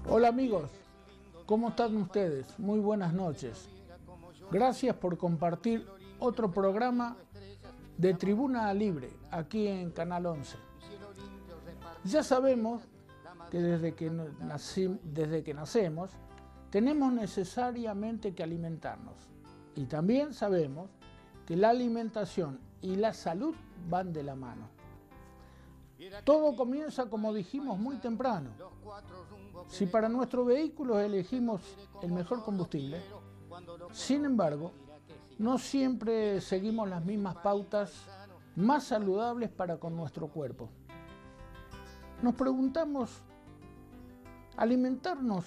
Hola amigos, ¿cómo están ustedes? Muy buenas noches. Gracias por compartir otro programa de Tribuna Libre aquí en Canal 11. Ya sabemos que desde que nacemos tenemos necesariamente que alimentarnos. Y también sabemos que la alimentación y la salud van de la mano. Todo comienza, como dijimos, muy temprano. Si para nuestro vehículo elegimos el mejor combustible, sin embargo, no siempre seguimos las mismas pautas más saludables para con nuestro cuerpo. Nos preguntamos, ¿alimentamos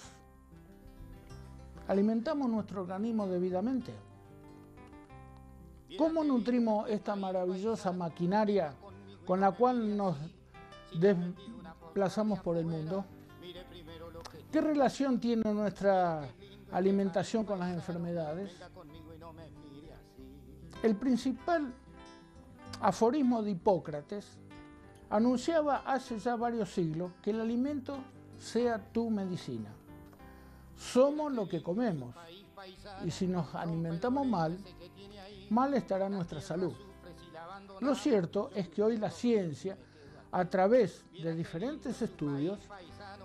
nuestro organismo debidamente? ¿Cómo nutrimos esta maravillosa maquinaria con la cual nos desplazamos por el mundo? ¿Qué relación tiene nuestra alimentación con las enfermedades? El principal aforismo de Hipócrates anunciaba hace ya varios siglos que el alimento sea tu medicina. Somos lo que comemos, y si nos alimentamos mal, mal estará nuestra salud. Lo cierto es que hoy la ciencia, a través de diferentes estudios,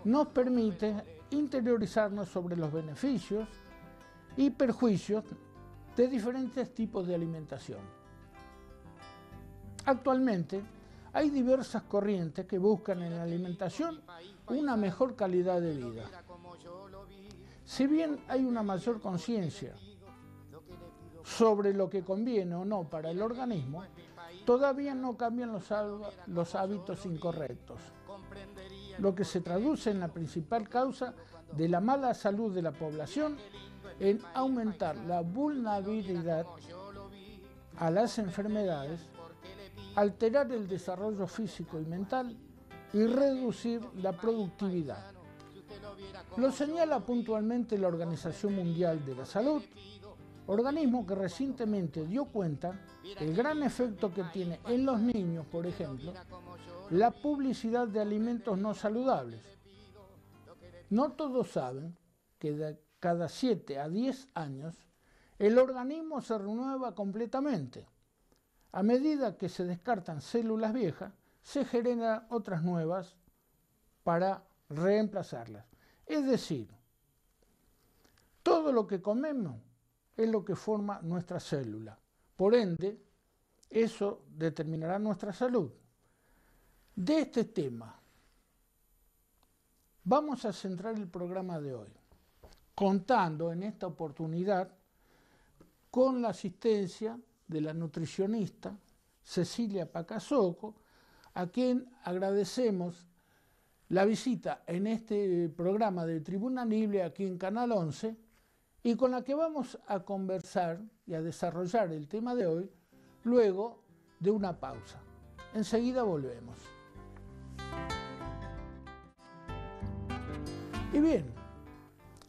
nos permite interiorizarnos sobre los beneficios y perjuicios de diferentes tipos de alimentación. Actualmente, hay diversas corrientes que buscan en la alimentación una mejor calidad de vida. Si bien hay una mayor conciencia sobre lo que conviene o no para el organismo, todavía no cambian los hábitos incorrectos, lo que se traduce en la principal causa de la mala salud de la población en aumentar la vulnerabilidad a las enfermedades, alterar el desarrollo físico y mental y reducir la productividad. Lo señala puntualmente la Organización Mundial de la Salud, organismo que recientemente dio cuenta del gran efecto que tiene en los niños, por ejemplo, la publicidad de alimentos no saludables. No todos saben que de cada 7 a 10 años el organismo se renueva completamente. A medida que se descartan células viejas, se generan otras nuevas para reemplazarlas. Es decir, todo lo que comemos es lo que forma nuestra célula. Por ende, eso determinará nuestra salud. De este tema vamos a centrar el programa de hoy, contando en esta oportunidad con la asistencia de la nutricionista Cecilia Pacasocco, a quien agradecemos la visita en este programa de Tribuna Libre aquí en Canal 11, y con la que vamos a conversar y a desarrollar el tema de hoy luego de una pausa. Enseguida volvemos. Y bien,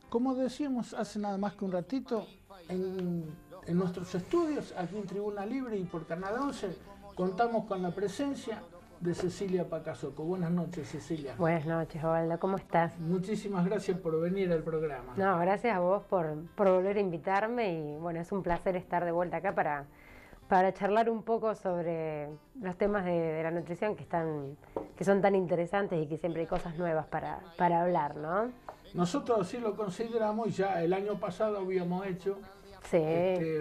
como decíamos hace nada más que un ratito, en nuestros estudios, aquí en Tribuna Libre y por Canal 11, contamos con la presencia de Cecilia Pacasocco. Buenas noches, Cecilia. Buenas noches, Osvaldo. ¿Cómo estás? Muchísimas gracias por venir al programa. No, gracias a vos por volver a invitarme y bueno, es un placer estar de vuelta acá para charlar un poco sobre los temas de la nutrición que son tan interesantes y que siempre hay cosas nuevas para hablar, ¿no? Nosotros sí lo consideramos, ya el año pasado habíamos hecho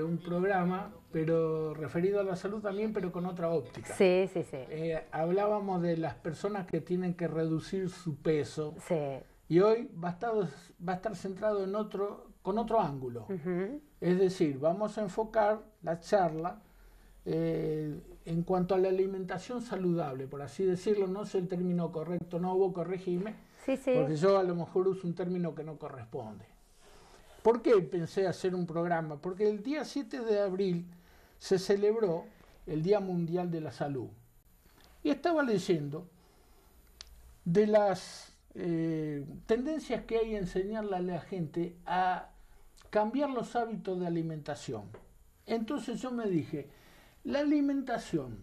un programa, pero referido a la salud también, pero con otra óptica. Sí. Hablábamos de las personas que tienen que reducir su peso. Sí. Y hoy va a estar centrado con otro ángulo. Es decir, vamos a enfocar la charla en cuanto a la alimentación saludable, por así decirlo. No sé el término correcto, no hubo corregirme, porque yo a lo mejor uso un término que no corresponde. ¿Por qué pensé hacer un programa? Porque el día 7 de abril se celebró el Día Mundial de la Salud. Y estaba leyendo de las tendencias que hay en enseñarle a la gente a cambiar los hábitos de alimentación. Entonces yo me dije, la alimentación,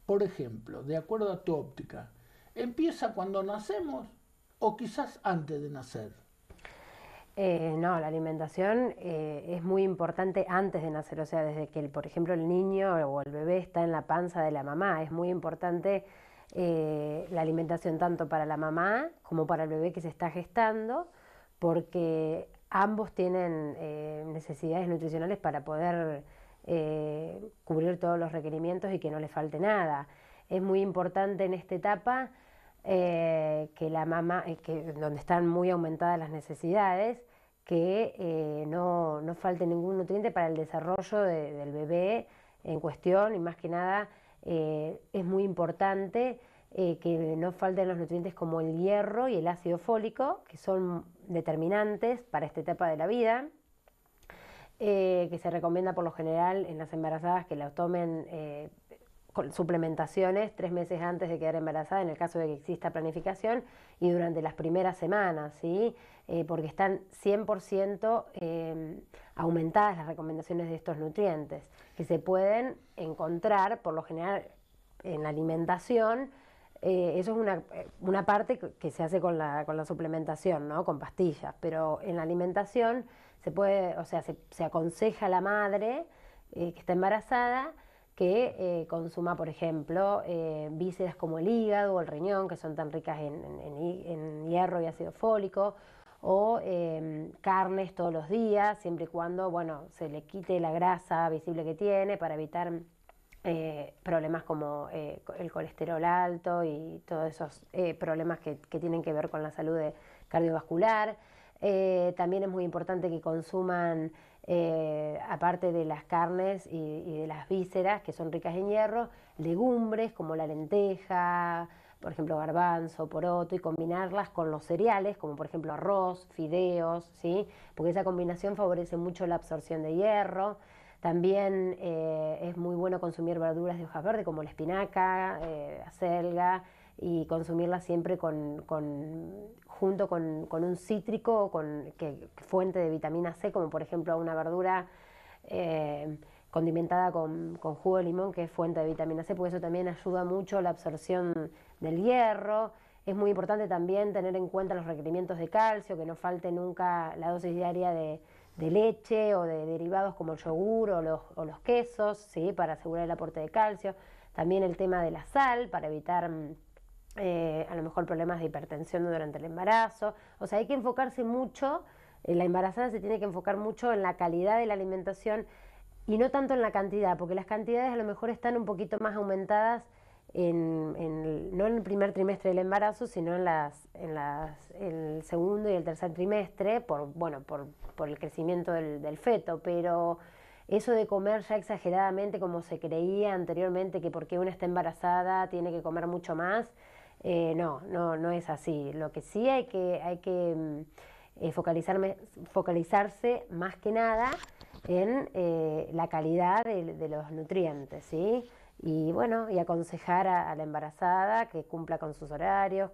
por ejemplo, de acuerdo a tu óptica, ¿empieza cuando nacemos o quizás antes de nacer? No, la alimentación es muy importante antes de nacer, o sea, desde que, por ejemplo, el niño o el bebé está en la panza de la mamá, es muy importante la alimentación tanto para la mamá como para el bebé que se está gestando, porque ambos tienen necesidades nutricionales para poder cubrir todos los requerimientos y que no les falte nada. Es muy importante en esta etapa que la mamá, donde están muy aumentadas las necesidades, que no falte ningún nutriente para el desarrollo del bebé en cuestión, y más que nada es muy importante que no falten los nutrientes como el hierro y el ácido fólico, que son determinantes para esta etapa de la vida, que se recomienda por lo general en las embarazadas que la tomen con suplementaciones 3 meses antes de quedar embarazada, en el caso de que exista planificación, y durante las primeras semanas, ¿sí? Porque están 100% aumentadas las recomendaciones de estos nutrientes, que se pueden encontrar por lo general en la alimentación. Eso es una parte que se hace con la suplementación, ¿no? Con pastillas, pero en la alimentación se puede, o sea, se aconseja a la madre que está embarazada que consuma, por ejemplo, vísceras como el hígado o el riñón, que son tan ricas en hierro y ácido fólico, o carnes todos los días, siempre y cuando, bueno, se le quite la grasa visible que tiene para evitar problemas como el colesterol alto y todos esos problemas que tienen que ver con la salud cardiovascular. También es muy importante que consuman, aparte de las carnes y de las vísceras, que son ricas en hierro, legumbres como la lenteja, por ejemplo garbanzo, poroto, y combinarlas con los cereales, como por ejemplo arroz, fideos, ¿sí? Porque esa combinación favorece mucho la absorción de hierro. También es muy bueno consumir verduras de hojas verdes como la espinaca, acelga, y consumirla siempre junto con un cítrico fuente de vitamina C, como por ejemplo una verdura condimentada con jugo de limón, que es fuente de vitamina C, porque eso también ayuda mucho a la absorción del hierro. Es muy importante también tener en cuenta los requerimientos de calcio, que no falte nunca la dosis diaria de leche o de derivados como el yogur o los quesos, ¿sí? Para asegurar el aporte de calcio. También el tema de la sal, para evitar a lo mejor problemas de hipertensión durante el embarazo. O sea, hay que enfocarse mucho, la embarazada se tiene que enfocar mucho en la calidad de la alimentación y no tanto en la cantidad, porque las cantidades a lo mejor están un poquito más aumentadas no en el primer trimestre del embarazo, sino en el segundo y el tercer trimestre, por el crecimiento del feto, pero eso de comer ya exageradamente como se creía anteriormente, que porque una está embarazada tiene que comer mucho más, no es así. Lo que sí hay que focalizarse más que nada en la calidad de los nutrientes, ¿sí? Y bueno, y aconsejar a la embarazada que cumpla con sus horarios,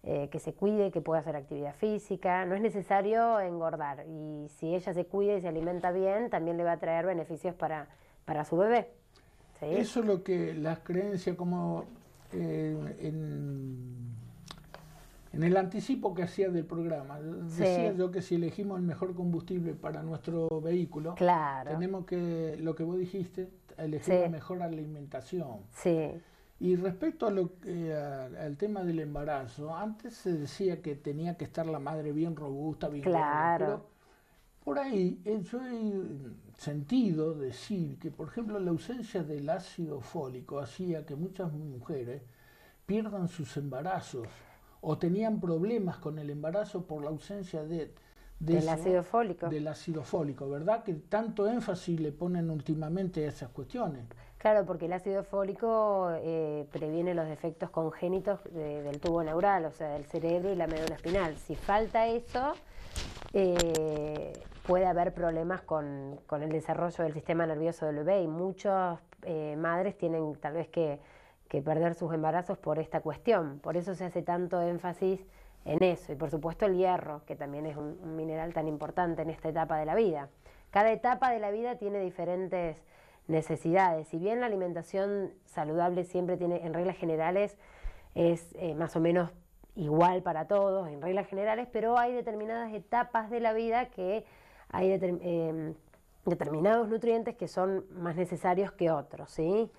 que se cuide, que pueda hacer actividad física. No es necesario engordar, y si ella se cuida y se alimenta bien, también le va a traer beneficios para su bebé, ¿sí? Eso es lo que las creencias, como en el anticipo que hacía del programa, decía yo que si elegimos el mejor combustible para nuestro vehículo, claro, tenemos que, lo que vos dijiste, elegir la mejor alimentación. Sí. Y respecto al tema del embarazo, antes se decía que tenía que estar la madre bien robusta, bien gorda, pero por ahí yo he sentido decir que, por ejemplo, la ausencia del ácido fólico hacía que muchas mujeres pierdan sus embarazos o tenían problemas con el embarazo por la ausencia del ácido fólico. Del ácido fólico, ¿verdad? Que tanto énfasis le ponen últimamente a esas cuestiones. Claro, porque el ácido fólico previene los defectos congénitos del tubo neural, o sea, del cerebro y la médula espinal. Si falta eso, puede haber problemas con el desarrollo del sistema nervioso del bebé, y muchas madres tienen tal vez que perder sus embarazos por esta cuestión. Por eso se hace tanto énfasis en eso. Y por supuesto el hierro, que también es un mineral tan importante en esta etapa de la vida. Cada etapa de la vida tiene diferentes necesidades. Si bien la alimentación saludable siempre tiene, en reglas generales, es más o menos igual para todos, en reglas generales, pero hay determinadas etapas de la vida que hay determinados nutrientes que son más necesarios que otros, ¿sí?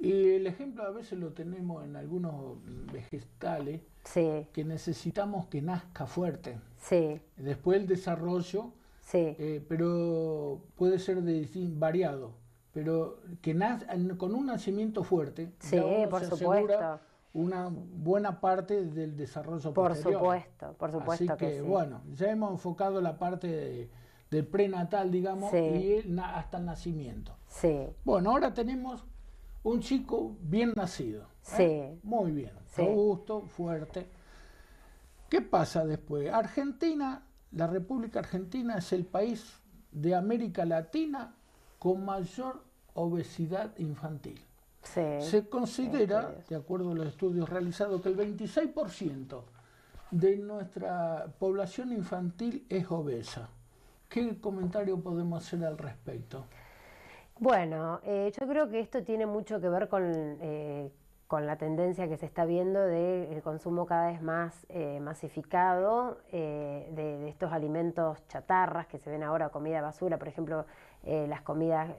Y el ejemplo a veces lo tenemos en algunos vegetales, Sí, que necesitamos que nazca fuerte. sí, Después el desarrollo, sí, pero puede ser variado, pero que con un nacimiento fuerte, sí, ya uno por se asegura supuesto, una buena parte del desarrollo por posterior. supuesto Así que que sí. bueno, ya hemos enfocado la parte del prenatal, digamos, Sí, y hasta el nacimiento. sí, Bueno, ahora tenemos un chico bien nacido, sí, muy bien, sí, robusto, fuerte. ¿Qué pasa después? Argentina, la República Argentina es el país de América Latina con mayor obesidad infantil. sí. Se considera, Estudios. de acuerdo a los estudios realizados, que el 26% de nuestra población infantil es obesa. ¿Qué comentario podemos hacer al respecto? Bueno, yo creo que esto tiene mucho que ver con la tendencia que se está viendo del consumo cada vez más masificado de estos alimentos chatarras que se ven ahora, comida basura, por ejemplo, las comidas,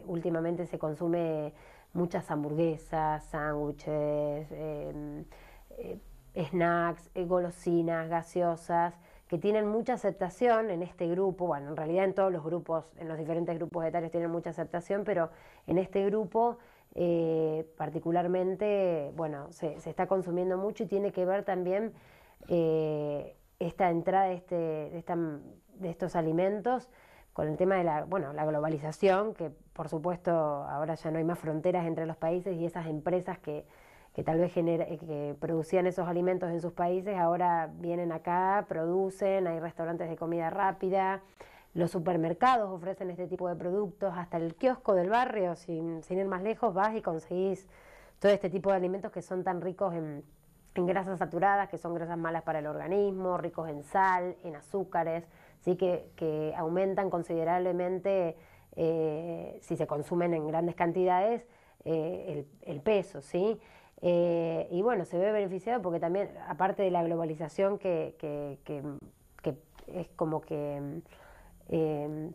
últimamente se consume muchas hamburguesas, sándwiches, snacks, golosinas, gaseosas, que tienen mucha aceptación en este grupo, bueno, en realidad en todos los grupos, en los diferentes grupos etarios tienen mucha aceptación, pero en este grupo particularmente, bueno, se está consumiendo mucho y tiene que ver también esta entrada de estos alimentos con el tema de la globalización, que por supuesto ahora ya no hay más fronteras entre los países y esas empresas que tal vez que producían esos alimentos en sus países, ahora vienen acá, producen, hay restaurantes de comida rápida, los supermercados ofrecen este tipo de productos, hasta el kiosco del barrio, sin ir más lejos, vas y conseguís todo este tipo de alimentos que son tan ricos en grasas saturadas, que son grasas malas para el organismo, ricos en sal, en azúcares, ¿sí? Que aumentan considerablemente, si se consumen en grandes cantidades, el peso, ¿sí? Y bueno, se ve beneficiado porque también, aparte de la globalización que es como que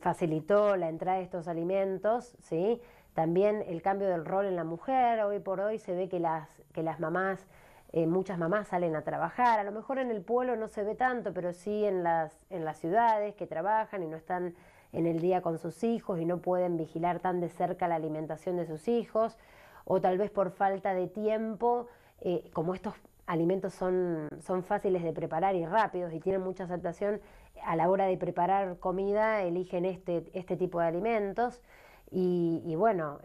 facilitó la entrada de estos alimentos, ¿sí? También el cambio del rol en la mujer, hoy por hoy se ve que las mamás, muchas mamás salen a trabajar, a lo mejor en el pueblo no se ve tanto, pero sí en las ciudades que trabajan y no están en el día con sus hijos y no pueden vigilar tan de cerca la alimentación de sus hijos, o tal vez por falta de tiempo, como estos alimentos son fáciles de preparar y rápidos y tienen mucha aceptación, a la hora de preparar comida eligen este tipo de alimentos y bueno,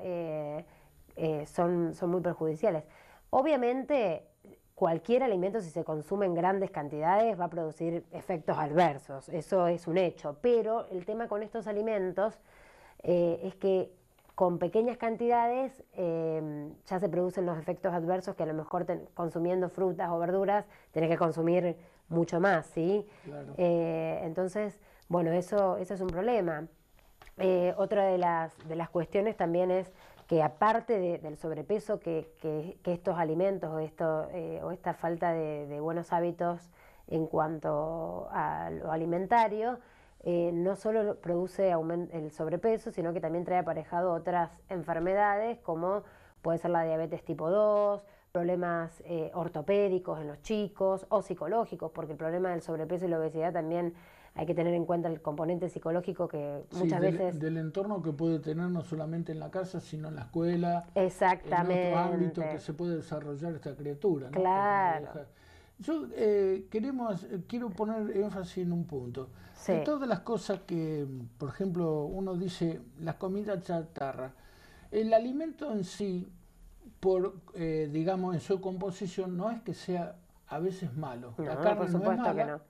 son muy perjudiciales. Obviamente, cualquier alimento, si se consume en grandes cantidades, va a producir efectos adversos, eso es un hecho, pero el tema con estos alimentos es que con pequeñas cantidades ya se producen los efectos adversos que a lo mejor consumiendo frutas o verduras tenés que consumir mucho más, ¿sí? Claro. Entonces, bueno, eso es un problema. Otra de las cuestiones también es que aparte del sobrepeso que estos alimentos o esta falta de buenos hábitos en cuanto a lo alimentario, no solo produce el sobrepeso, sino que también trae aparejado otras enfermedades como puede ser la diabetes tipo 2, problemas ortopédicos en los chicos o psicológicos, porque el problema del sobrepeso y la obesidad también hay que tener en cuenta el componente psicológico que Sí, muchas veces... del entorno que puede tener no solamente en la casa, sino en la escuela, en otros ámbitos que Exactamente, se puede desarrollar esta criatura, ¿no? claro, Yo quiero poner énfasis en un punto. De sí, todas las cosas que, por ejemplo, uno dice, la comida chatarra, el alimento en sí, digamos, en su composición, no es que sea a veces malo. La no, por carne no es supuesto que mala, no,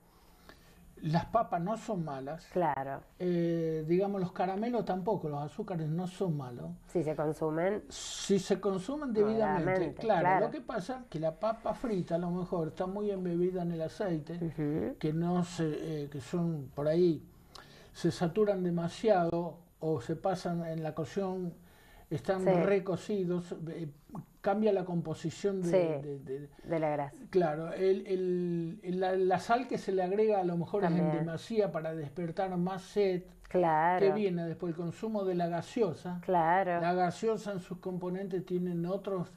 las papas no son malas, claro, digamos, los caramelos tampoco, los azúcares no son malos. si se consumen Si se consumen debidamente, moderadamente, claro, lo claro. que pasa es que la papa frita a lo mejor está muy embebida en el aceite, Ujú. que no se, que son por ahí, se saturan demasiado o se pasan en la cocción están Sí. recocidos, cambia la composición Sí, de la grasa. Claro, la sal que se le agrega a lo mejor es en También. demasía para despertar más sed, que Claro, viene después el consumo de la gaseosa. claro, La gaseosa en sus componentes tienen otros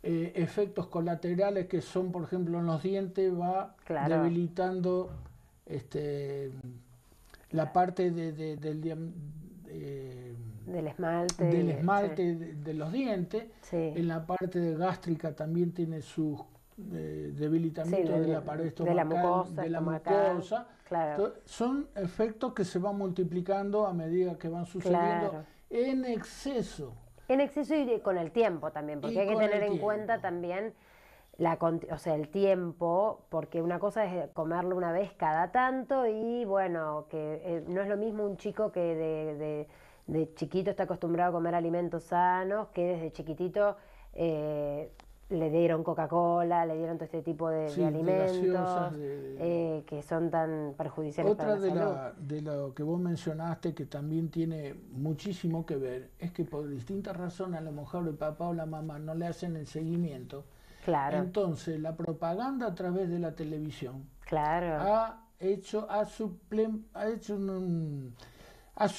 efectos colaterales que son, por ejemplo, en los dientes va claro. debilitando la parte Del esmalte. del Sí. esmalte de los dientes. Sí. En la parte gástrica también tiene sus debilitamiento Sí, de la pared de la estomacal, mucosa, de la estomacal, mucosa. claro. Son efectos que se van multiplicando a medida que van sucediendo Claro. en exceso. En exceso y con el tiempo también, porque Y hay que con tener el en tiempo. cuenta también o sea, el tiempo, porque una cosa es comerlo una vez cada tanto y bueno, que no es lo mismo un chico que de chiquito está acostumbrado a comer alimentos sanos, que desde chiquitito le dieron Coca-Cola, le dieron todo este tipo Sí, de de gaseosas, alimentos que son tan perjudiciales para Otra la salud. de lo que vos mencionaste que también tiene muchísimo que ver es que por distintas razones a lo mejor el papá o la mamá no le hacen el seguimiento. Claro, Entonces la propaganda a través de la televisión claro. ha hecho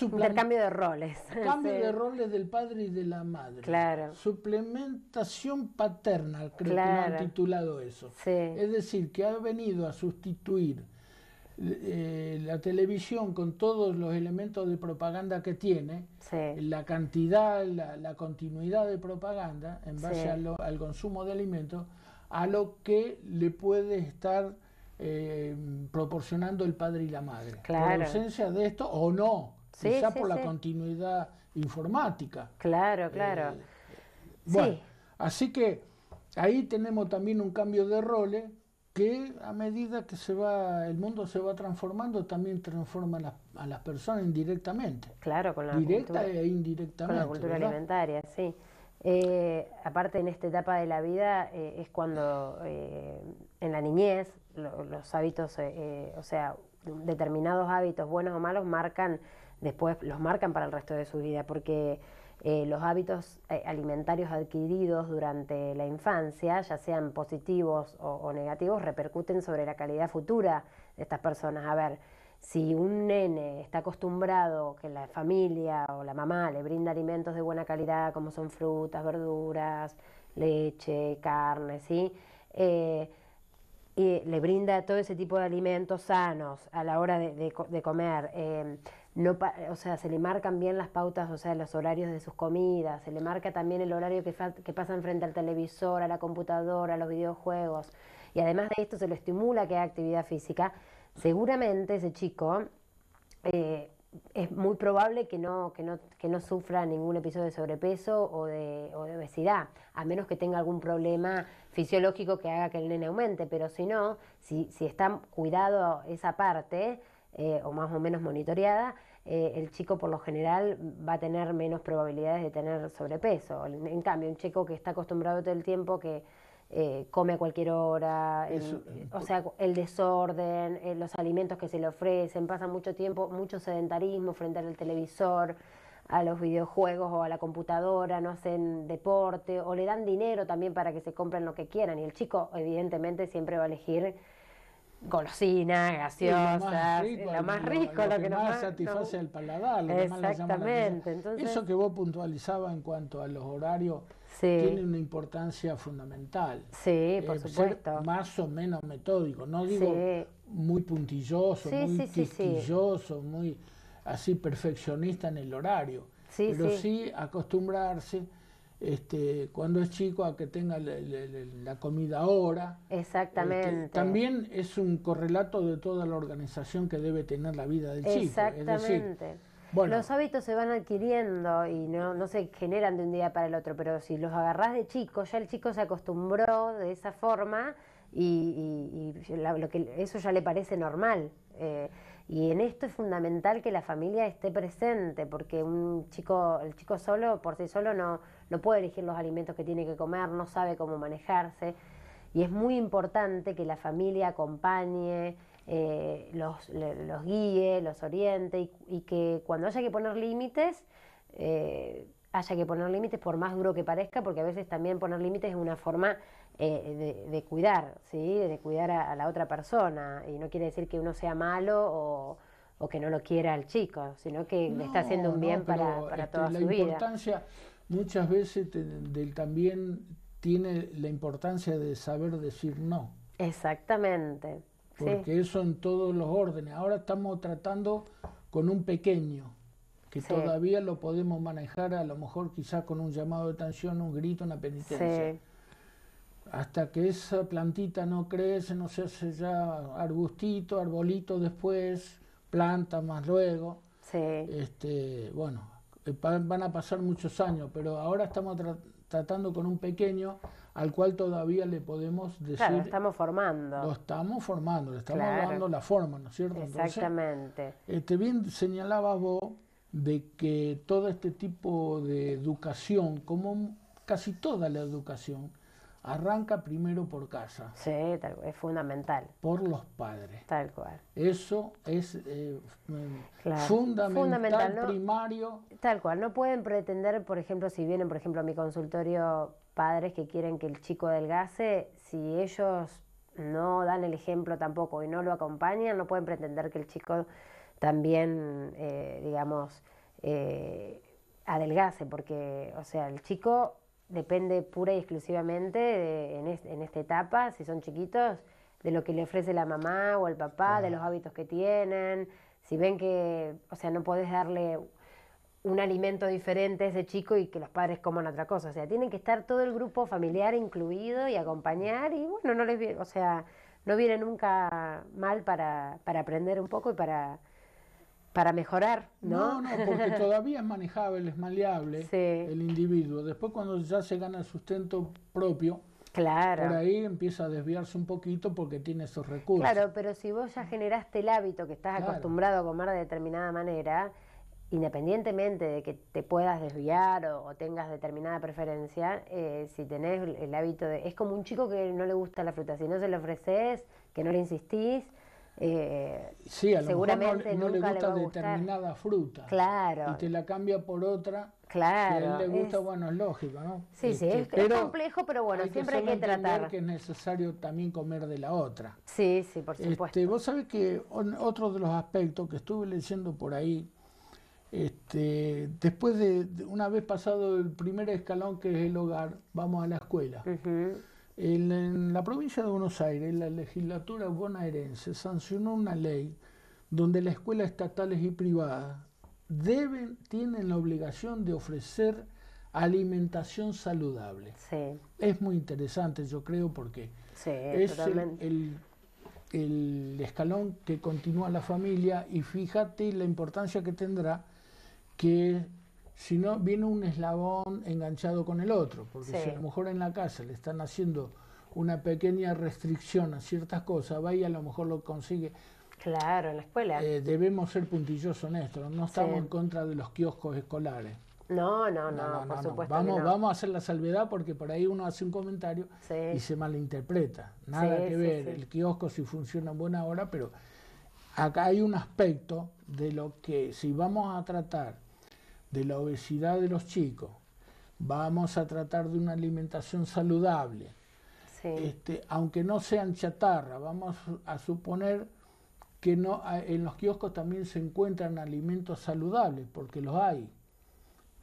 Intercambio de roles. cambio Sí. de roles del padre y de la madre. Claro. Suplementación paterna, creo que lo Claro. han titulado eso. Sí. Es decir, que ha venido a sustituir la televisión con todos los elementos de propaganda que tiene, Sí. la cantidad, la continuidad de propaganda en base Sí. al consumo de alimentos, a lo que le puede estar proporcionando el padre y la madre. Claro. Por ausencia de esto o no, Sí, quizá sí, por la sí. continuidad informática. Claro, claro. Bueno, Sí. así que ahí tenemos también un cambio de roles que a medida que el mundo se va transformando, también transforma a las personas indirectamente, Claro, con la directa cultura, e indirectamente. con la cultura ¿verdad? alimentaria, sí. Aparte en esta etapa de la vida es cuando en la niñez los hábitos, o sea, determinados hábitos buenos o malos después los marcan para el resto de su vida, porque los hábitos alimentarios adquiridos durante la infancia, ya sean positivos o negativos, repercuten sobre la calidad futura de estas personas. A ver, si un nene está acostumbrado que la familia o la mamá le brinda alimentos de buena calidad, como son frutas, verduras, leche, carne, ¿sí? Y le brinda todo ese tipo de alimentos sanos a la hora de comer, o sea, se le marcan bien las pautas, o sea, los horarios de sus comidas, se le marca también el horario que pasan frente al televisor, a la computadora, a los videojuegos, y además de esto se le estimula que haga actividad física. Seguramente ese chico es muy probable que no sufra ningún episodio de sobrepeso o de obesidad, a menos que tenga algún problema fisiológico que haga que el nene aumente, pero si no, si está cuidado esa parte, o más o menos monitoreada, el chico por lo general va a tener menos probabilidades de tener sobrepeso. En cambio, un chico que está acostumbrado todo el tiempo que come a cualquier hora, o sea, el desorden, los alimentos que se le ofrecen, pasa mucho tiempo, mucho sedentarismo frente al televisor, a los videojuegos o a la computadora, no hacen deporte o le dan dinero también para que se compren lo que quieran y el chico evidentemente siempre va a elegir golosinas, gaseosas, lo más rico, lo que más satisface al paladar, lo que más le llama la atención. Exactamente, entonces Eso que vos puntualizabas en cuanto a los horarios tiene sí, una importancia fundamental. sí, por Ser supuesto. más o menos metódico, no digo Sí, muy puntilloso, sí, muy sí, sí, sí. quisquilloso, muy así perfeccionista en el horario, Sí, pero sí. sí acostumbrarse cuando es chico a que tenga la comida ahora. Exactamente. También es un correlato de toda la organización que debe tener la vida del chico. Es decir, Exactamente. bueno, Los hábitos se van adquiriendo y no se generan de un día para el otro, pero si los agarrás de chico, ya el chico se acostumbró de esa forma y eso ya le parece normal. Y en esto es fundamental que la familia esté presente, porque el chico solo, por sí solo, no puede elegir los alimentos que tiene que comer, no sabe cómo manejarse. Y es muy importante que la familia acompañe, los guíe, los oriente y que cuando haya que poner límites, haya que poner límites por más duro que parezca, porque a veces también poner límites es una forma de cuidar, ¿sí? De cuidar a la otra persona, y no quiere decir que uno sea malo o que no lo quiera al chico, sino que le está haciendo un bien para toda su vida. La importancia muchas veces también tiene la importancia de saber decir no. Exactamente. Porque eso en todos los órdenes. Ahora estamos tratando con un pequeño, que todavía lo podemos manejar, a lo mejor quizás con un llamado de atención, un grito, una penitencia. Hasta que esa plantita no crece, no se hace ya arbustito, arbolito después, planta más luego. Bueno, van a pasar muchos años, pero ahora estamos tratando con un pequeño al cual todavía le podemos decir... Claro, lo estamos formando. Lo estamos formando, le estamos dando la forma, ¿no es cierto? Exactamente. Entonces, bien señalabas vos de que todo este tipo de educación, como casi toda la educación, arranca primero por casa. Sí, es fundamental. Por los padres. Tal cual. Eso es fundamental, ¿no? Primario. Tal cual. No pueden pretender, por ejemplo, si vienen, por ejemplo, a mi consultorio padres que quieren que el chico adelgace, si ellos no dan el ejemplo tampoco y no lo acompañan, no pueden pretender que el chico también, digamos, adelgace, porque, o sea, el chico depende pura y exclusivamente en esta etapa, si son chiquitos, de lo que le ofrece la mamá o el papá, de los hábitos que tienen. Si ven que, o sea, no podés darle un alimento diferente a ese chico y que los padres coman otra cosa. O sea, tienen que estar todo el grupo familiar incluido y acompañar, y bueno, no les viene, o sea, no viene nunca mal para aprender un poco y para mejorar, ¿no? No, porque todavía es manejable, es maleable el individuo. Después cuando ya se gana el sustento propio, por ahí empieza a desviarse un poquito porque tiene esos recursos. Claro, pero si vos ya generaste el hábito que estás acostumbrado a comer de determinada manera, independientemente de que te puedas desviar o tengas determinada preferencia, si tenés el hábito de... Es como un chico que no le gusta la fruta, si no se le ofreces, que no le insistís, sí, a lo seguramente mejor no le gusta le va a gustar determinada fruta. Claro. Y te la cambia por otra. Claro. Si a él le gusta, bueno, es lógico, ¿no? Sí, sí, es complejo, pero bueno, siempre hay que tratar. Que es necesario también comer de la otra. Sí, sí, por supuesto. Vos sabés que otro de los aspectos que estuve leyendo por ahí, después de una vez pasado el primer escalón, que es el hogar, vamos a la escuela. En la provincia de Buenos Aires, la legislatura bonaerense sancionó una ley donde las escuelas estatales y privadas tienen la obligación de ofrecer alimentación saludable. Sí. Es muy interesante, yo creo, porque es el escalón que continúa la familia, y fíjate la importancia que tendrá, que si no viene un eslabón enganchado con el otro, porque si a lo mejor en la casa le están haciendo una pequeña restricción a ciertas cosas, va y a lo mejor lo consigue. Claro, en la escuela. Debemos ser puntillosos en esto, no estamos en contra de los kioscos escolares. No, por supuesto. Vamos a hacer la salvedad, porque por ahí uno hace un comentario y se malinterpreta. Nada que ver, el kiosco sí funciona en buena hora, pero acá hay un aspecto de lo que, si vamos a tratar de la obesidad de los chicos, vamos a tratar de una alimentación saludable, aunque no sean chatarra, vamos a suponer que no, en los kioscos también se encuentran alimentos saludables, porque los hay.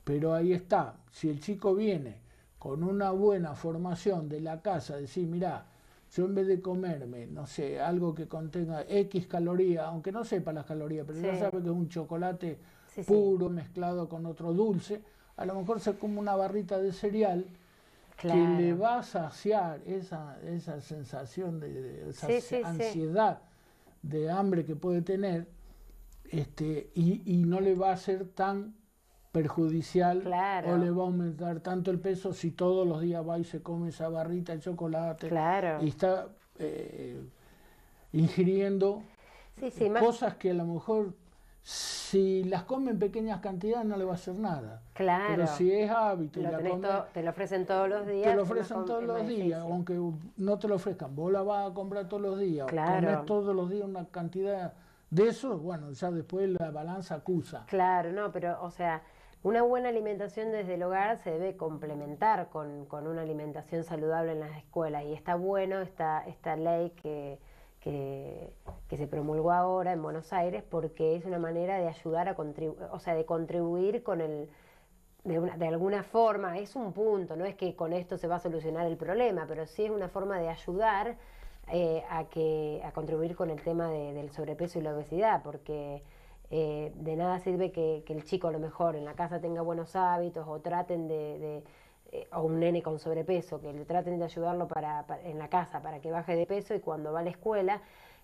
Pero ahí está, si el chico viene con una buena formación de la casa, decir, mirá, yo en vez de comerme, no sé, algo que contenga X calorías, aunque no sepa las calorías, pero ya sabe que es un chocolate puro mezclado con otro dulce, a lo mejor se come una barrita de cereal que le va a saciar esa sensación de esa ansiedad de hambre que puede tener, y no le va a ser tan perjudicial o le va a aumentar tanto el peso si todos los días va y se come esa barrita de chocolate y está ingiriendo cosas que a lo mejor si las come en pequeñas cantidades no le va a hacer nada. Pero si es hábito te lo ofrecen todos los días. Te lo ofrecen todos los días, aunque no te lo ofrezcan, vos la vas a comprar todos los días, comes todos los días una cantidad de eso, bueno, ya después la balanza acusa. Claro, no, pero o sea, Una buena alimentación desde el hogar se debe complementar con una alimentación saludable en las escuelas y está bueno esta ley que se promulgó ahora en Buenos Aires porque es una manera de ayudar a contribuir, o sea, de contribuir con de alguna forma, es un punto, no es que con esto se va a solucionar el problema, pero sí es una forma de ayudar a contribuir con el tema del sobrepeso y la obesidad, porque de nada sirve que el chico a lo mejor en la casa tenga buenos hábitos o traten o un nene con sobrepeso, que le traten de ayudarlo en la casa para que baje de peso y cuando va a la escuela,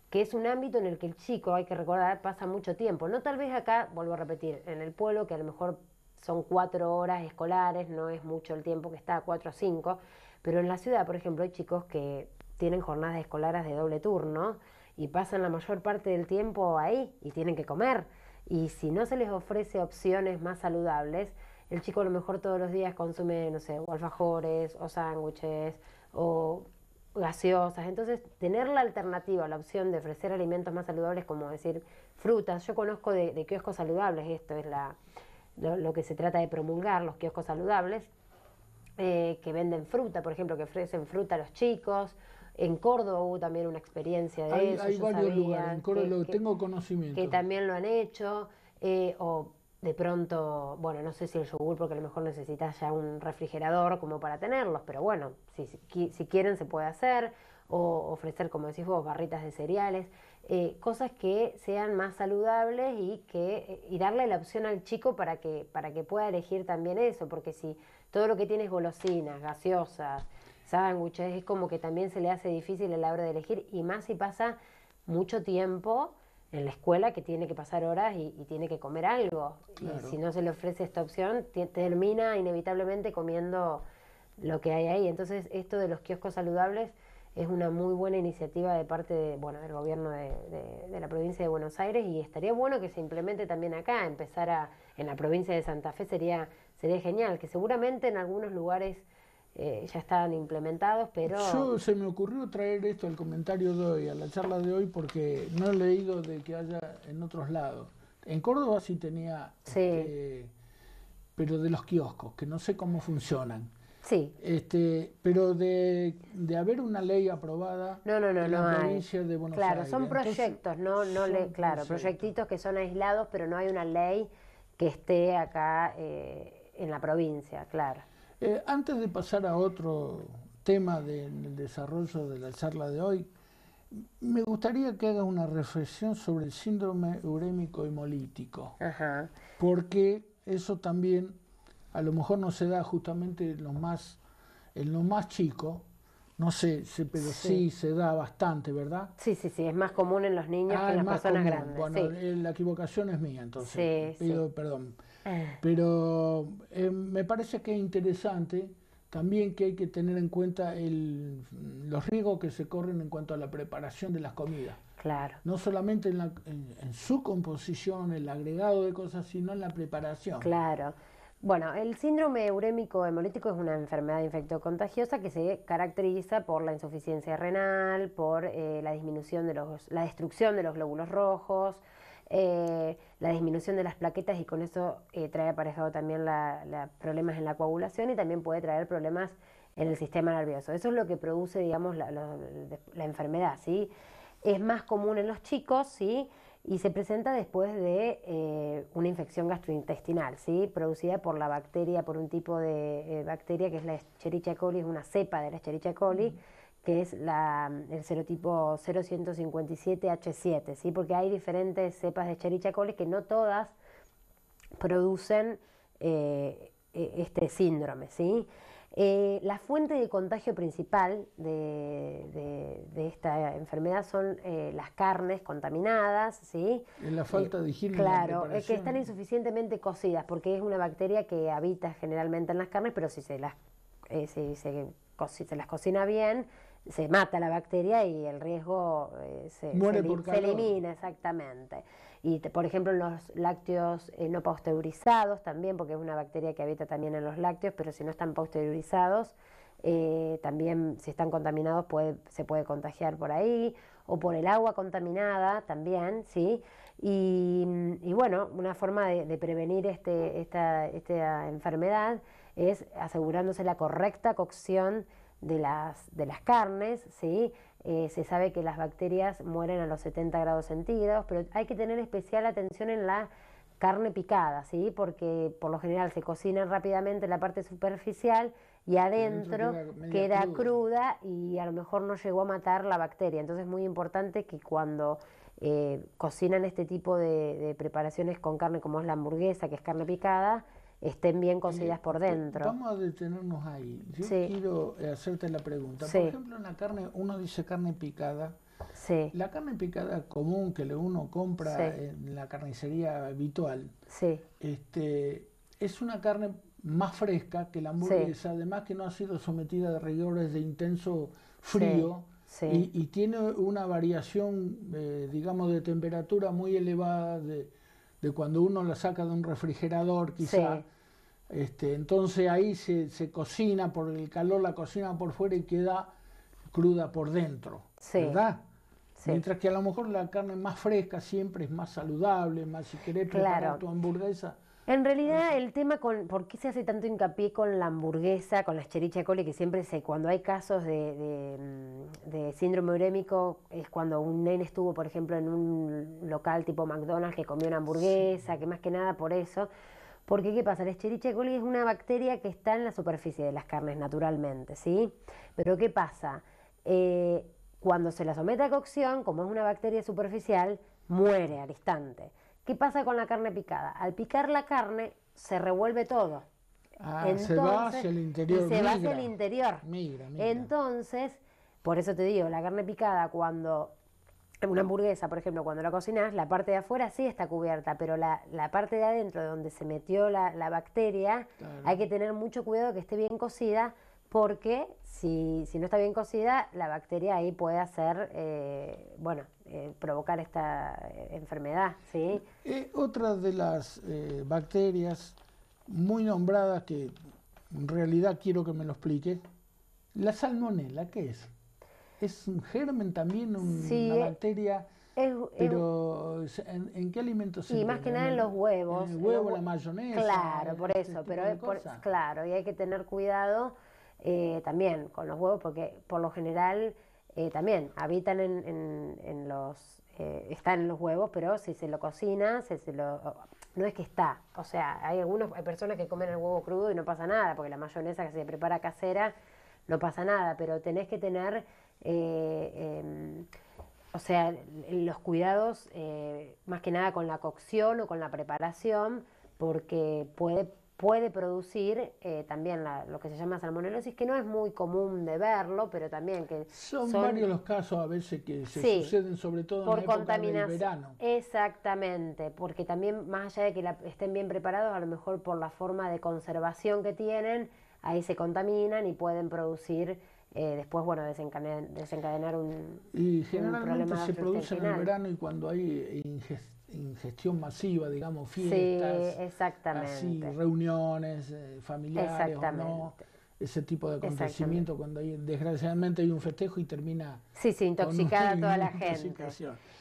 que es un ámbito en el que el chico, hay que recordar, pasa mucho tiempo. No tal vez acá, vuelvo a repetir, en el pueblo, que a lo mejor son 4 horas escolares, no es mucho el tiempo que está, 4 o 5, pero en la ciudad, por ejemplo, hay chicos que tienen jornadas escolares de doble turno y pasan la mayor parte del tiempo ahí y tienen que comer. Y si no se les ofrece opciones más saludables, el chico a lo mejor todos los días consume, no sé, o alfajores, o sándwiches, o gaseosas. Entonces, tener la alternativa, la opción de ofrecer alimentos más saludables, como decir frutas. Yo conozco de kioscos saludables, esto es lo que se trata de promulgar, los kioscos saludables, que venden fruta, por ejemplo, que ofrecen fruta a los chicos. En Córdoba hubo también una experiencia de eso. Hay Yo varios sabía lugares, en Córdoba tengo conocimiento. que también lo han hecho, o de pronto, bueno, no sé si el yogur, porque a lo mejor necesitas ya un refrigerador como para tenerlos, pero bueno, si quieren se puede hacer, o ofrecer, como decís vos, barritas de cereales, cosas que sean más saludables y darle la opción al chico para que pueda elegir también eso, porque si todo lo que tiene es golosinas, gaseosas, sándwiches, es como que también se le hace difícil a la hora de elegir, y más si pasa mucho tiempo en la escuela, que tiene que pasar horas y tiene que comer algo. Claro. Y si no se le ofrece esta opción, termina inevitablemente comiendo lo que hay ahí. Entonces, esto de los kioscos saludables es una muy buena iniciativa de parte del gobierno de la provincia de Buenos Aires, y estaría bueno que se implemente también acá, en la provincia de Santa Fe sería genial, que seguramente en algunos lugares ya están implementados, pero... Se me ocurrió traer esto al comentario de hoy, a la charla de hoy, porque no he leído de que haya en otros lados. En Córdoba sí tenía, sí. Pero de los kioscos, que no sé cómo funcionan. Sí. Pero de haber una ley aprobada en la provincia de Buenos Aires. Claro, son proyectos, proyectitos que son aislados, pero no hay una ley que esté acá en la provincia, claro. Antes de pasar a otro tema del desarrollo de la charla de hoy, me gustaría que hagas una reflexión sobre el síndrome urémico hemolítico. Ajá. Porque eso también a lo mejor no se da justamente en los más chicos, no sé, pero sí se da bastante, ¿verdad? Sí, es más común en los niños que en las personas grandes. Bueno, la equivocación es mía, entonces pido perdón. Pero me parece que es interesante también que hay que tener en cuenta los riesgos que se corren en cuanto a la preparación de las comidas. Claro. No solamente en su composición, el agregado de cosas, sino en la preparación. Claro. Bueno, el síndrome urémico hemolítico es una enfermedad infectocontagiosa que se caracteriza por la insuficiencia renal, por la disminución la destrucción de los glóbulos rojos, la disminución de las plaquetas, y con eso trae aparejado también problemas en la coagulación, y también puede traer problemas en el sistema nervioso. Eso es lo que produce, digamos, la enfermedad, ¿sí? Es más común en los chicos, ¿sí? Y se presenta después de una infección gastrointestinal, ¿sí? Producida por por un tipo de bacteria que es la Escherichia coli, es una cepa de la Escherichia coli, que es el serotipo 0157H7, ¿sí? Porque hay diferentes cepas de Escherichia coli que no todas producen este síndrome, ¿sí? La fuente de contagio principal de esta enfermedad son las carnes contaminadas, ¿sí? La falta de higiene. Claro, que están insuficientemente cocidas, porque es una bacteria que habita generalmente en las carnes, pero si se las cocina bien, se mata la bacteria y el riesgo se elimina, exactamente. Y por ejemplo en los lácteos no pasteurizados también, porque es una bacteria que habita también en los lácteos, pero si no están pasteurizados también si están contaminados se puede contagiar por ahí, o por el agua contaminada también, ¿sí? Y bueno, una forma de prevenir esta enfermedad es asegurándose la correcta cocción de las carnes, ¿sí? Se sabe que las bacterias mueren a los 70 grados centígrados, pero hay que tener especial atención en la carne picada, ¿sí? Porque por lo general se cocina rápidamente la parte superficial y adentro queda cruda y a lo mejor no llegó a matar la bacteria. Entonces es muy importante que cuando cocinan este tipo de preparaciones con carne, como es la hamburguesa, que es carne picada, estén bien cocidas por dentro. Vamos a detenernos ahí. Yo Sí. quiero hacerte la pregunta. Sí. Por ejemplo, en la carne, uno dice carne picada. Sí. La carne picada común que uno compra Sí. en la carnicería habitual, Sí. es una carne más fresca que la hamburguesa, además que no ha sido sometida a rigores de intenso frío. Sí. Y tiene una variación, digamos, de temperatura muy elevada de cuando uno la saca de un refrigerador, quizá. Sí. Entonces ahí se cocina por el calor, la cocina por fuera y queda cruda por dentro, Sí. ¿verdad? Sí. Mientras que a lo mejor la carne más fresca siempre es más saludable, más si querés preparar tu hamburguesa. En realidad el tema ¿por qué se hace tanto hincapié con la hamburguesa, con la Escherichia coli, que siempre cuando hay casos de síndrome urémico, es cuando un nene estuvo, por ejemplo, en un local tipo McDonald's que comió una hamburguesa, que más que nada por eso. Porque, ¿qué pasa? La Escherichia coli es una bacteria que está en la superficie de las carnes naturalmente, ¿sí? Pero ¿qué pasa? Cuando se la somete a cocción, como es una bacteria superficial, muere al instante. ¿Qué pasa con la carne picada? Al picar la carne se revuelve todo. Entonces, se va hacia el interior. Se va hacia el interior. Migra. Entonces, por eso te digo, la carne picada una hamburguesa, por ejemplo, cuando la cocinas, la parte de afuera sí está cubierta, pero la parte de adentro, donde se metió la bacteria, claro, hay que tener mucho cuidado que esté bien cocida, porque si no está bien cocida, la bacteria ahí puede hacer, provocar esta enfermedad, ¿sí? Otra de las bacterias muy nombradas, que en realidad quiero que me lo explique, la salmonela, ¿qué es? ¿Es un germen también, una bacteria? Pero ¿en qué alimentos se encuentra? Y más que nada en los huevos. En el huevo, la mayonesa. Claro, por eso, pero claro, y hay que tener cuidado también con los huevos, porque por lo general también habitan están en los huevos, pero si se lo cocina, no es que está, o sea, hay personas que comen el huevo crudo y no pasa nada, porque la mayonesa que se prepara casera no pasa nada, pero tenés que tener los cuidados más que nada con la cocción o con la preparación, porque puede producir también lo que se llama salmonelosis, que no es muy común de verlo, pero también que son varios los casos a veces que se suceden, sobre todo en la época del verano. Exactamente, porque también más allá de que estén bien preparados, a lo mejor por la forma de conservación que tienen, ahí se contaminan y pueden producir después, desencadenar un Y generalmente problema se produce en el verano y cuando hay ingestión masiva, digamos, fiestas, sí, exactamente, así, reuniones familiares o no, ese tipo de acontecimiento cuando desgraciadamente hay un festejo y termina intoxicada toda la gente.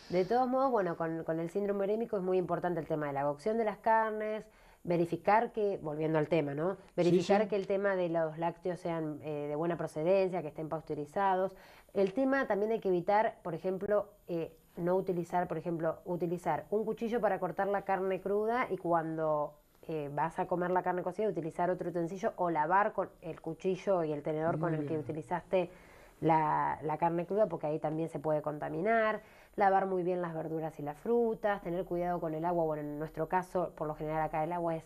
De todos modos, con el síndrome urémico es muy importante el tema de la cocción de las carnes, verificar que, volviendo al tema, ¿no? Verificar que el tema de los lácteos sean de buena procedencia, que estén pasteurizados. El tema también hay que evitar, por ejemplo, no utilizar, utilizar un cuchillo para cortar la carne cruda y cuando vas a comer la carne cocida utilizar otro utensilio o lavar con el cuchillo y el tenedor con el que utilizaste la carne cruda, porque ahí también se puede contaminar. Lavar muy bien las verduras y las frutas, tener cuidado con el agua. Bueno, en nuestro caso, por lo general acá el agua es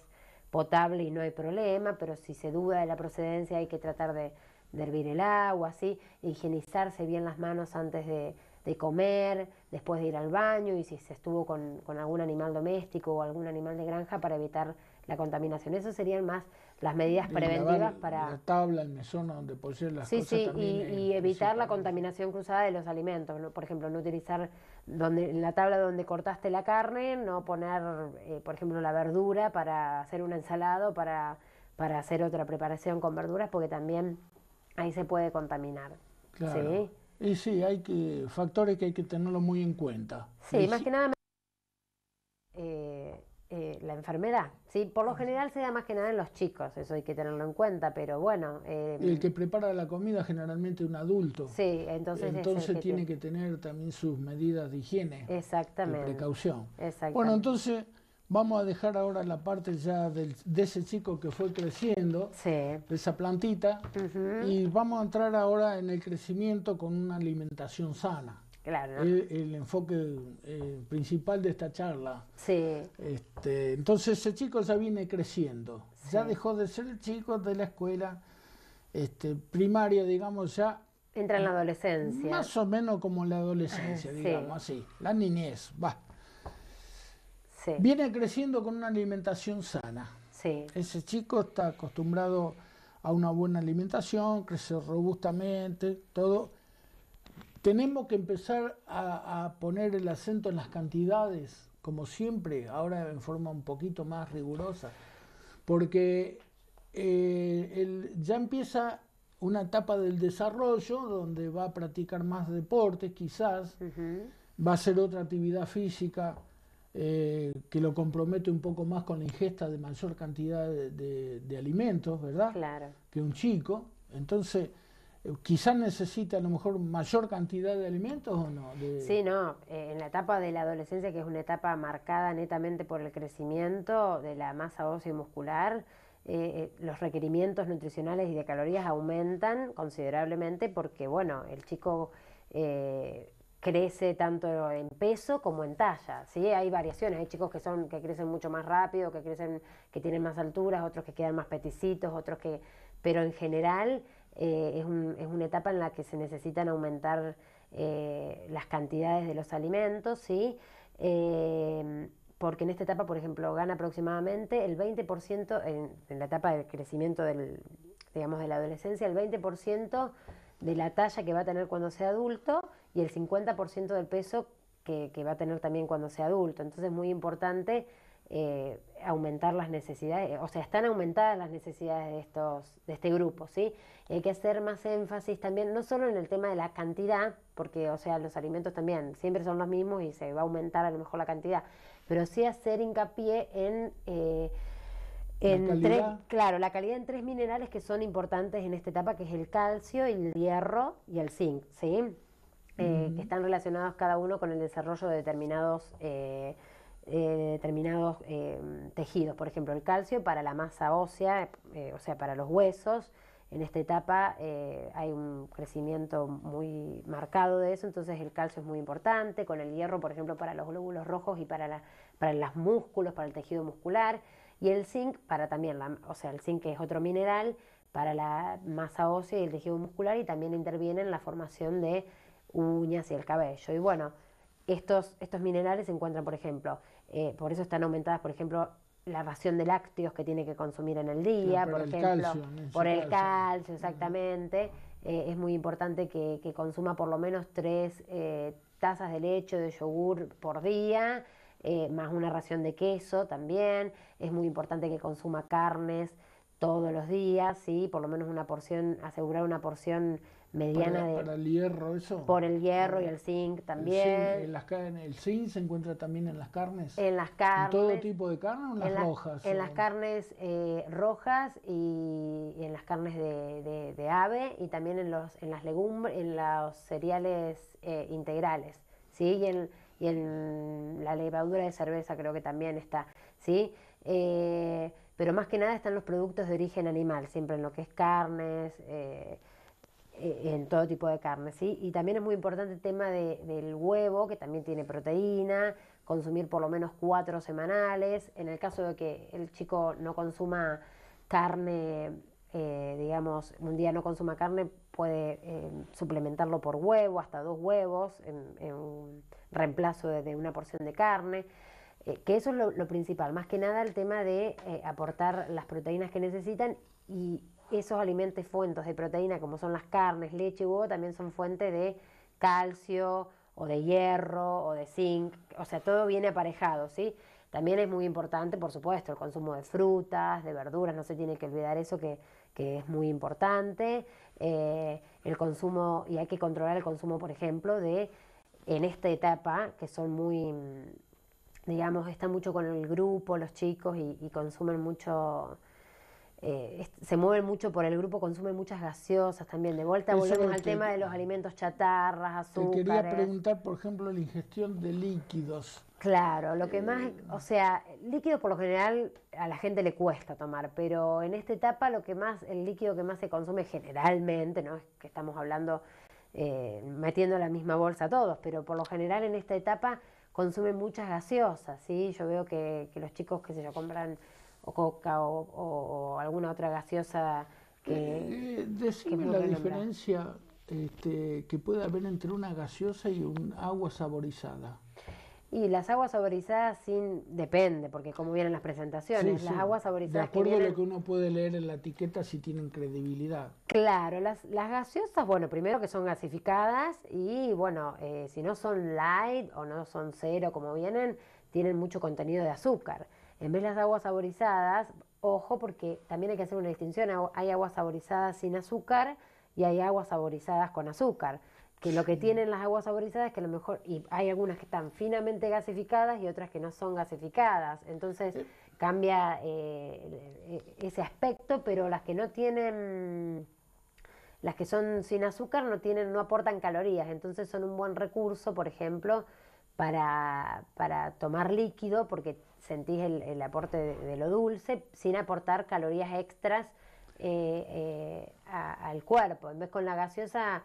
potable y no hay problema, pero si se duda de la procedencia hay que tratar de hervir el agua, ¿sí? Higienizarse bien las manos antes de comer, después de ir al baño, y si se estuvo con algún animal doméstico o algún animal de granja, para evitar la contaminación. Eso serían más las medidas preventivas para... La tabla, el mesón donde poner las cosas también. Y evitar la contaminación cruzada de los alimentos, ¿no? Por ejemplo, no utilizar en la tabla donde cortaste la carne, no poner, por ejemplo, la verdura para hacer una ensalada o para hacer otra preparación con verduras, porque también ahí se puede contaminar. Claro. ¿Sí? Y sí, factores que hay que tenerlo muy en cuenta. Sí, más que nada la enfermedad, ¿sí? Por lo general se da más que nada en los chicos, eso hay que tenerlo en cuenta, pero bueno, El que prepara la comida generalmente es un adulto, sí, entonces es el entonces que tiene que tener también sus medidas de higiene y exactamente, precaución. Bueno, exactamente. entonces vamos a dejar ahora la parte ya de ese chico que fue creciendo, Sí, de esa plantita, ujú, y vamos a entrar ahora en el crecimiento con una alimentación sana. claro, ¿no? El enfoque principal de esta charla. Sí, Entonces ese chico ya viene creciendo, sí. ya dejó de ser el chico de la escuela primaria, digamos, ya Entra en la adolescencia. más o menos como la adolescencia, Sí, digamos así, la niñez, va. sí, Viene creciendo con una alimentación sana. sí, Ese chico está acostumbrado a una buena alimentación, crece robustamente, todo. Tenemos que empezar a poner el acento en las cantidades, como siempre, ahora en forma un poquito más rigurosa, porque ya empieza una etapa del desarrollo donde va a practicar más deportes, quizás, ujú, va a hacer otra actividad física que lo compromete un poco más con la ingesta de mayor cantidad de alimentos, ¿verdad? claro. Que un chico. Entonces, quizás necesita a lo mejor mayor cantidad de alimentos o no. Sí, no, en la etapa de la adolescencia, que es una etapa marcada netamente por el crecimiento de la masa ósea y muscular, los requerimientos nutricionales y de calorías aumentan considerablemente porque, bueno, el chico crece tanto en peso como en talla, ¿sí? Hay variaciones, hay chicos que crecen mucho más rápido, que tienen más alturas, otros que quedan más peticitos, otros que... Pero en general es una etapa en la que se necesitan aumentar las cantidades de los alimentos, ¿sí? Porque en esta etapa, por ejemplo, gana aproximadamente el 20% en la etapa del crecimiento digamos, de la adolescencia, el 20% de la talla que va a tener cuando sea adulto y el 50% del peso que va a tener también cuando sea adulto. Entonces es muy importante aumentar las necesidades, o sea, están aumentadas las necesidades de este grupo, ¿sí? Y hay que hacer más énfasis también, no solo en el tema de la cantidad, porque, o sea, los alimentos también siempre son los mismos y se va a aumentar a lo mejor la cantidad, pero sí hacer hincapié la calidad. claro, la calidad en tres minerales que son importantes en esta etapa, que es el calcio, el hierro y el zinc, ¿sí? Que están relacionados cada uno con el desarrollo de determinados tejidos. Por ejemplo, el calcio para la masa ósea, o sea, para los huesos. En esta etapa hay un crecimiento muy marcado de eso, entonces el calcio es muy importante. Con el hierro, por ejemplo, para los glóbulos rojos y para los músculos, para el tejido muscular. Y el zinc para también, o sea, el zinc es otro mineral para la masa ósea y el tejido muscular y también interviene en la formación de uñas y el cabello. Y bueno, estos minerales se encuentran, por ejemplo, por eso están aumentadas, por ejemplo, la ración de lácteos que tiene que consumir en el día, por Para el ejemplo, calcio, en ese por el caso. calcio, exactamente. Es muy importante que consuma por lo menos 3 tazas de leche o de yogur por día, más una ración de queso también. Es muy importante que consuma carnes todos los días, ¿sí? Por lo menos una porción, asegurar una porción mediana Para el hierro, eso. por el hierro y el zinc El zinc, también, el zinc se encuentra también en las carnes. en las ¿En todo carnes, tipo de carne o en las rojas? en las carnes rojas y en las carnes de ave y también en las legumbres, en los cereales integrales, ¿sí? Y en la levadura de cerveza creo que también está, ¿sí? Pero más que nada están los productos de origen animal, siempre en lo que es carnes, en todo tipo de carne, ¿sí? Y también es muy importante el tema del huevo, que también tiene proteína, consumir por lo menos 4 semanales. En el caso de que el chico no consuma carne, digamos, un día no consuma carne, puede suplementarlo por huevo, hasta 2 huevos, en reemplazo de una porción de carne. Que eso es lo principal, más que nada el tema de aportar las proteínas que necesitan y esos alimentos fuentes de proteína como son las carnes, leche y huevo también son fuente de calcio o de hierro o de zinc, o sea, todo viene aparejado, ¿sí? También es muy importante, por supuesto, el consumo de frutas, de verduras, no se tiene que olvidar eso que es muy importante, el consumo, y hay que controlar el consumo, por ejemplo, en esta etapa, que son muy, digamos, están mucho con el grupo, los chicos, y consumen mucho, se mueven mucho por el grupo, consumen muchas gaseosas también. De vuelta Eso es volvemos lo al que tema de los alimentos chatarras, te quería azúcares. preguntar, por ejemplo, la ingestión de líquidos. Claro, lo que más, o sea, líquido por lo general a la gente le cuesta tomar, pero en esta etapa lo que más, el líquido que más se consume generalmente, no es que estamos hablando metiendo en la misma bolsa a todos, pero por lo general en esta etapa consumen muchas gaseosas, ¿sí? Yo veo que los chicos, qué sé yo, compran o coca o alguna otra gaseosa que es Decime muy la renombrada. diferencia que puede haber entre una gaseosa y un agua saborizada. Y las aguas saborizadas depende, porque como vienen las Sí, presentaciones, las sí, aguas de saborizadas que acuerdo a lo vienen. que uno puede leer en la etiqueta si tienen credibilidad. Claro, las gaseosas, bueno, primero que son gasificadas y bueno, si no son light o no son cero como vienen, tienen mucho contenido de azúcar. En vez de las aguas saborizadas, ojo porque también hay que hacer una distinción, hay aguas saborizadas sin azúcar y hay aguas saborizadas con azúcar. Que lo que Sí. tienen las aguas saborizadas es que a lo mejor, y hay algunas que están finamente gasificadas y otras que no son gasificadas. Entonces Eh, cambia ese aspecto, pero las que no tienen las que son sin azúcar no aportan calorías, entonces son un buen recurso, por ejemplo, para tomar líquido, porque sentís el aporte de lo dulce, sin aportar calorías extras al cuerpo. En vez con la gaseosa,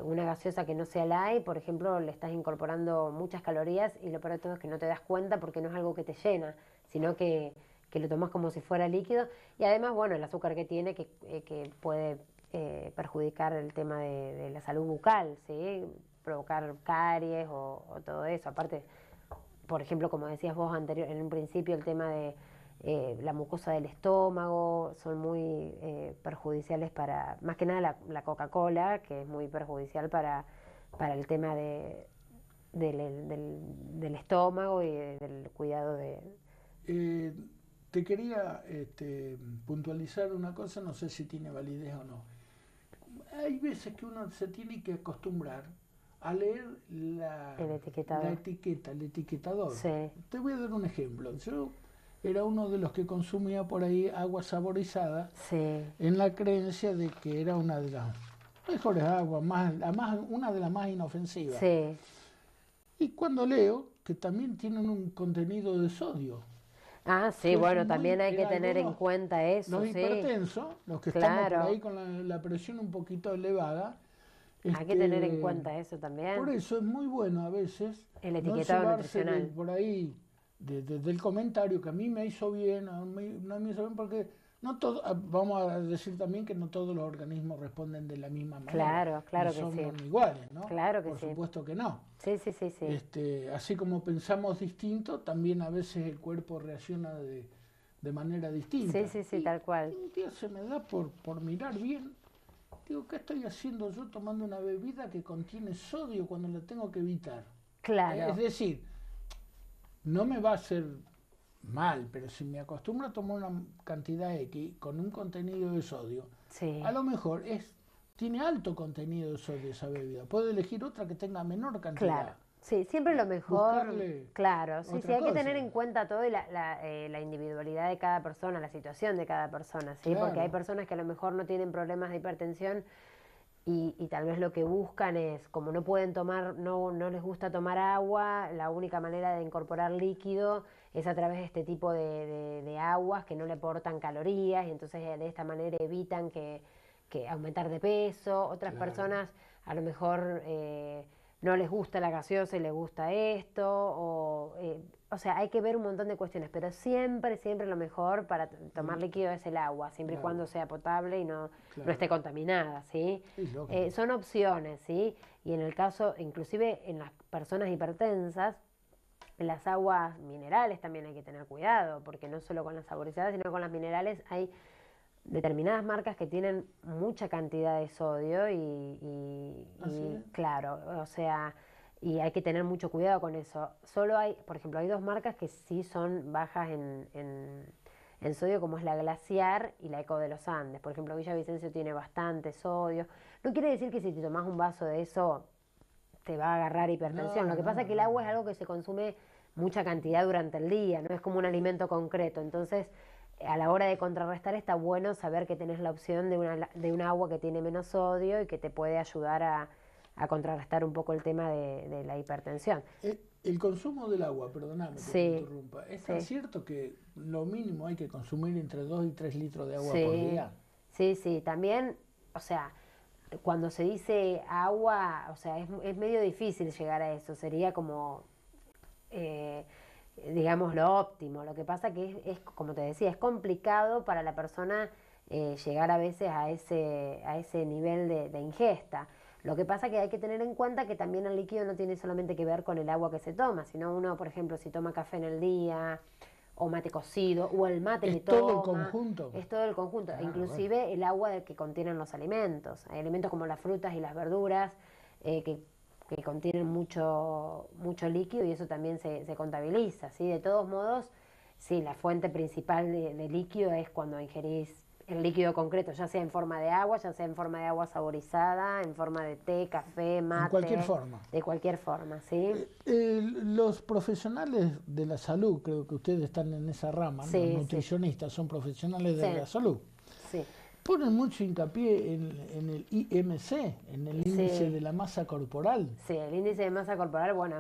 una gaseosa que no sea light, por ejemplo, le estás incorporando muchas calorías y lo peor de todo es que no te das cuenta porque no es algo que te llena, sino que lo tomas como si fuera líquido. Y además, bueno, el azúcar que tiene que puede perjudicar el tema de la salud bucal, ¿sí? Provocar caries o todo eso. Aparte, por ejemplo, como decías vos en un principio, el tema de la mucosa del estómago son muy perjudiciales para, más que nada la Coca-Cola, que es muy perjudicial para el tema del estómago y del cuidado de... eh, Te quería puntualizar una cosa, no sé si tiene validez o no. Hay veces que uno se tiene que acostumbrar a leer El la etiquetado. etiqueta, el etiquetador. Sí, Te voy a dar un ejemplo. Yo era uno de los que consumía por ahí agua saborizada sí, en la creencia de que era una de las mejores aguas, una de las más inofensivas. sí. Y cuando leo que también tienen un contenido de sodio, Ah, sí, que es bueno, muy, también hay en que tener en algunos, cuenta eso, los sí, hipertensos, los que estamos por claro. ahí con la presión un poquito elevada, Hay que tener en este, cuenta eso por también, eso es muy bueno a veces el no etiquetado llevarse nutricional. por ahí del comentario que a mí me hizo bien, a mí no me hizo bien, porque no todo, vamos a decir también que no todos los organismos responden de la misma manera, Claro, ni claro que sí, somos iguales, ¿no? claro que Por sí. supuesto que no. Sí, sí, sí, sí. Así como pensamos distinto, también a veces el cuerpo reacciona de manera Sí, distinta. sí, sí, Y tal cual. un día se me da por mirar bien. Digo, ¿qué estoy haciendo yo tomando una bebida que contiene sodio cuando la tengo que evitar? Es Claro, decir, no me va a hacer mal, pero si me acostumbro a tomar una cantidad X con un contenido de sodio, a sí, lo mejor tiene alto contenido de sodio esa bebida. Puedo elegir otra que tenga menor claro. cantidad. Sí, siempre lo mejor, Buscarle claro, sí, sí, otra hay que cosa. tener en cuenta todo y la individualidad de cada persona, la situación de cada persona, ¿sí? Porque hay Claro, personas que a lo mejor no tienen problemas de hipertensión y tal vez lo que buscan es, como no pueden tomar, no les gusta tomar agua, la única manera de incorporar líquido es a través de este tipo de aguas que no le aportan calorías y entonces de esta manera evitan que aumentar de peso. Otras claro. personas a lo mejor no les gusta la gaseosa y les gusta esto, o sea, hay que ver un montón de cuestiones, pero siempre, siempre lo mejor para tomar El, líquido es el agua, siempre y el cuando agua, sea potable y no esté claro. contaminada, ¿sí? Sí, lógico. Son opciones, ¿sí? Y en el caso, inclusive en las personas hipertensas, en las aguas minerales también hay que tener cuidado, porque no solo con las saborizadas, sino con las minerales hay determinadas marcas que tienen mucha cantidad de sodio Así y es. claro, o sea, y hay que tener mucho cuidado con eso. Solo hay, por ejemplo, hay dos marcas que sí son bajas en sodio como es la Glaciar y la Eco de los Andes. Por ejemplo, Villavicencio tiene bastante sodio. No quiere decir que si te tomás un vaso de eso te va a agarrar hipertensión. No, Lo que pasa es que el agua es algo que se consume mucha cantidad durante el día, no es como un alimento concreto. Entonces, a la hora de contrarrestar está bueno saber que tenés la opción de un agua que tiene menos sodio y que te puede ayudar a contrarrestar un poco el tema de la hipertensión. El consumo del agua, perdóname que te interrumpa, ¿es tan cierto que lo mínimo hay que consumir entre 2 y 3 litros de agua por día? Sí, también, o sea, cuando se dice agua, o sea, es medio difícil llegar a eso, sería como, digamos, lo óptimo. Lo que pasa que es, como te decía, es complicado para la persona llegar a veces a ese nivel de ingesta. Lo que pasa que hay que tener en cuenta que también el líquido no tiene solamente que ver con el agua que se toma, sino uno, por ejemplo, si toma café en el día, o mate cocido, o el mate que toma. ¿Es todo el conjunto? Es todo el conjunto, inclusive el agua que contienen los alimentos. Hay alimentos como las frutas y las verduras que contienen mucho líquido y eso también se contabiliza, ¿sí? De todos modos, sí, la fuente principal de líquido es cuando ingerís el líquido concreto, ya sea en forma de agua, ya sea en forma de agua saborizada, en forma de té, café, mate. En cualquier forma. De cualquier forma, ¿sí? Los profesionales de la salud, creo que ustedes están en esa rama, ¿no? Los nutricionistas son profesionales de la salud. Sí. Ponen mucho hincapié en el IMC, en el índice de la masa corporal. Sí, el índice de masa corporal, bueno,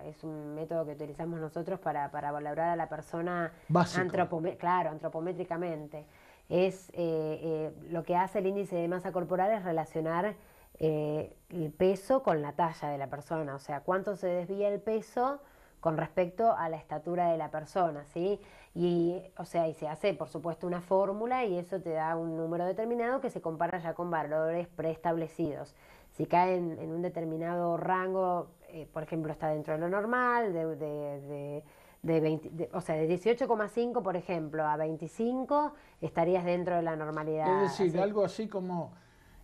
es un método que utilizamos nosotros para valorar a la persona antropométricamente. Lo que hace el índice de masa corporal es relacionar el peso con la talla de la persona, o sea, cuánto se desvía el peso con respecto a la estatura de la persona, ¿sí? Y se hace, por supuesto, una fórmula y eso te da un número determinado que se compara ya con valores preestablecidos. Si cae en un determinado rango, por ejemplo, está dentro de lo normal, de 18,5, por ejemplo, a 25 estarías dentro de la normalidad. Es decir, algo así como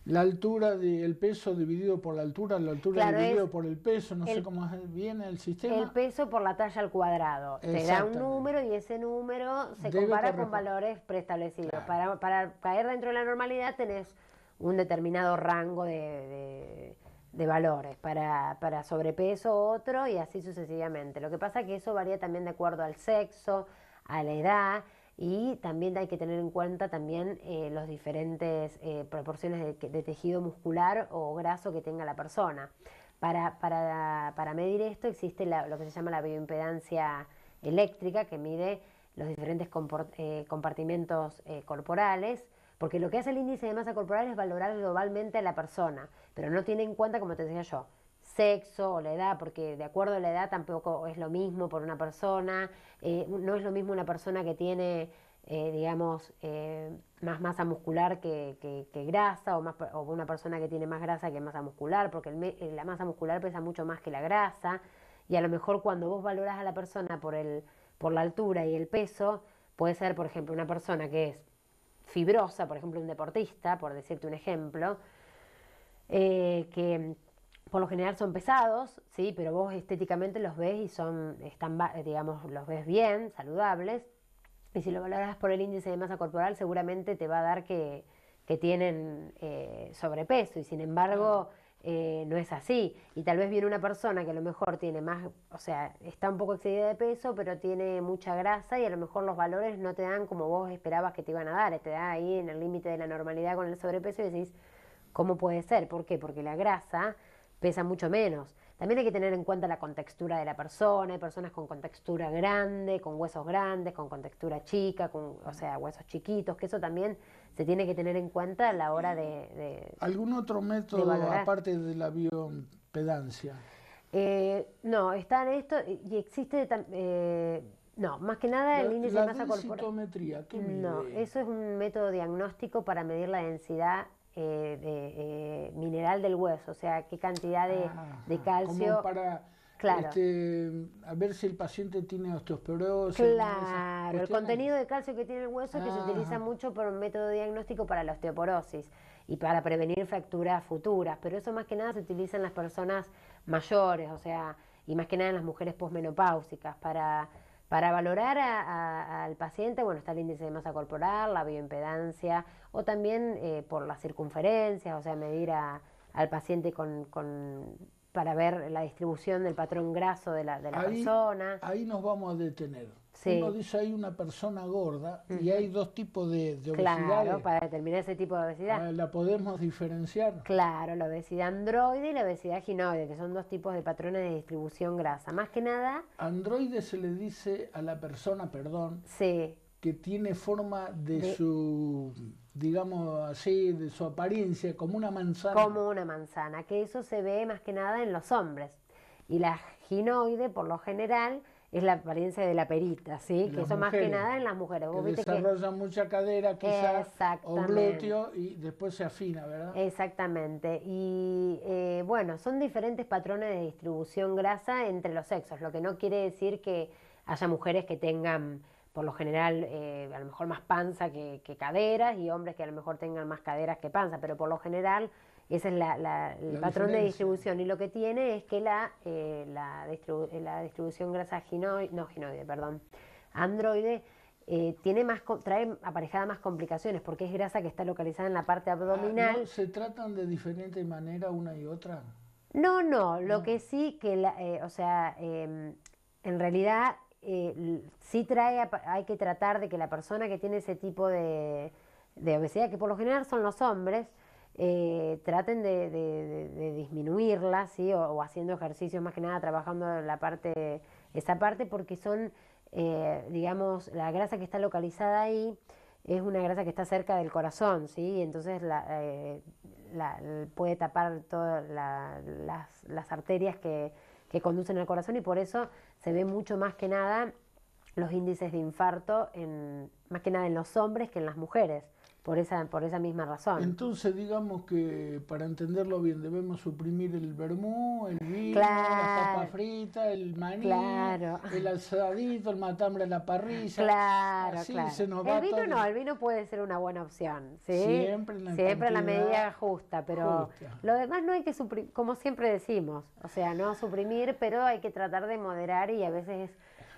la altura del peso dividido por la altura dividido por el peso, no sé cómo viene el sistema. El peso por la talla al cuadrado. Te da un número y ese número se compara con valores preestablecidos. Claro. Para caer dentro de la normalidad tenés un determinado rango de valores, para sobrepeso otro y así sucesivamente. Lo que pasa es que eso varía también de acuerdo al sexo, a la edad y también hay que tener en cuenta también los diferentes proporciones de tejido muscular o graso que tenga la persona. Para medir esto existe lo que se llama la bioimpedancia eléctrica que mide los diferentes compartimentos corporales, porque lo que hace el índice de masa corporal es valorar globalmente a la persona, pero no tiene en cuenta, como te decía yo, sexo o la edad, porque de acuerdo a la edad tampoco es lo mismo por una persona, no es lo mismo una persona que tiene, más masa muscular que grasa, o una persona que tiene más grasa que masa muscular, porque la masa muscular pesa mucho más que la grasa, y a lo mejor cuando vos valorás a la persona por la altura y el peso, puede ser, por ejemplo, una persona que es fibrosa, por ejemplo, un deportista, por decirte un ejemplo, que por lo general son pesados, ¿sí? Pero vos estéticamente los ves y los ves bien, saludables, y si lo valoras por el índice de masa corporal seguramente te va a dar que tienen sobrepeso, y sin embargo no es así, y tal vez viene una persona que a lo mejor tiene más, o sea, está un poco excedida de peso, pero tiene mucha grasa y a lo mejor los valores no te dan como vos esperabas que te iban a dar, te da ahí en el límite de la normalidad con el sobrepeso y decís, ¿cómo puede ser? ¿Por qué? Porque la grasa pesa mucho menos. También hay que tener en cuenta la contextura de la persona. Hay personas con contextura grande, con huesos grandes, con contextura chica, huesos chiquitos, que eso también se tiene que tener en cuenta a la hora de ¿Algún otro método aparte de la bioimpedancia? No, está en esto y existe... no, más que nada el índice de masa corporal. ¿La densitometría qué mide? No, eso es un método diagnóstico para medir la densidad mineral del hueso, o sea, qué cantidad de calcio. Como para a ver si el paciente tiene osteoporosis. Claro, el contenido de calcio que tiene el hueso que se utiliza mucho por un método diagnóstico para la osteoporosis y para prevenir fracturas futuras, pero eso más que nada se utiliza en las personas mayores, o sea, y más que nada en las mujeres posmenopáusicas para Para valorar al paciente, bueno, está el índice de masa corporal, la bioimpedancia, o también por las circunferencias, o sea, medir al paciente para ver la distribución del patrón graso de la persona. Ahí nos vamos a detener. Sí. Uno dice hay una persona gorda y hay dos tipos de obesidad. Claro, para determinar ese tipo de obesidad. ¿La podemos diferenciar? Claro, la obesidad androide y la obesidad ginoide, que son dos tipos de patrones de distribución grasa. Más que nada... Androide se le dice a la persona, perdón, sí, que tiene forma de su, digamos así, de su apariencia, como una manzana. Como una manzana, que eso se ve más que nada en los hombres. Y la ginoide, por lo general, es la apariencia de la perita, ¿sí? Que eso más que nada en las mujeres. ¿Vos viste desarrollan mucha cadera, quizás, o glúteo, y después se afina, ¿verdad? Exactamente. Y bueno, son diferentes patrones de distribución grasa entre los sexos, lo que no quiere decir que haya mujeres que tengan, por lo general, a lo mejor más panza que caderas, y hombres que a lo mejor tengan más caderas que panza, pero por lo general ese es el patrón de distribución, y lo que tiene es que la distribución grasa androide, trae aparejada más complicaciones, porque es grasa que está localizada en la parte abdominal. ¿No se tratan de diferente manera una y otra? No, lo que sí que, en realidad sí hay que tratar de que la persona que tiene ese tipo de obesidad, que por lo general son los hombres, traten de disminuirla, ¿sí? O haciendo ejercicios, más que nada trabajando esa parte, porque son, digamos, la grasa que está localizada ahí es una grasa que está cerca del corazón, ¿sí? Entonces puede tapar todas las arterias que conducen al corazón, y por eso se ve mucho más que nada los índices de infarto más que nada en los hombres que en las mujeres. Por esa misma razón. Entonces, digamos que para entenderlo bien, debemos suprimir el vermú, el vino, claro, las papas fritas, el maní, claro, el asadito, el matambre a la parrilla. Claro, así claro. Se nos va el vino todo. No, el vino puede ser una buena opción, ¿sí? Siempre en la medida justa, pero lo demás no hay que suprimir, como siempre decimos, o sea, no suprimir, pero hay que tratar de moderar, y a veces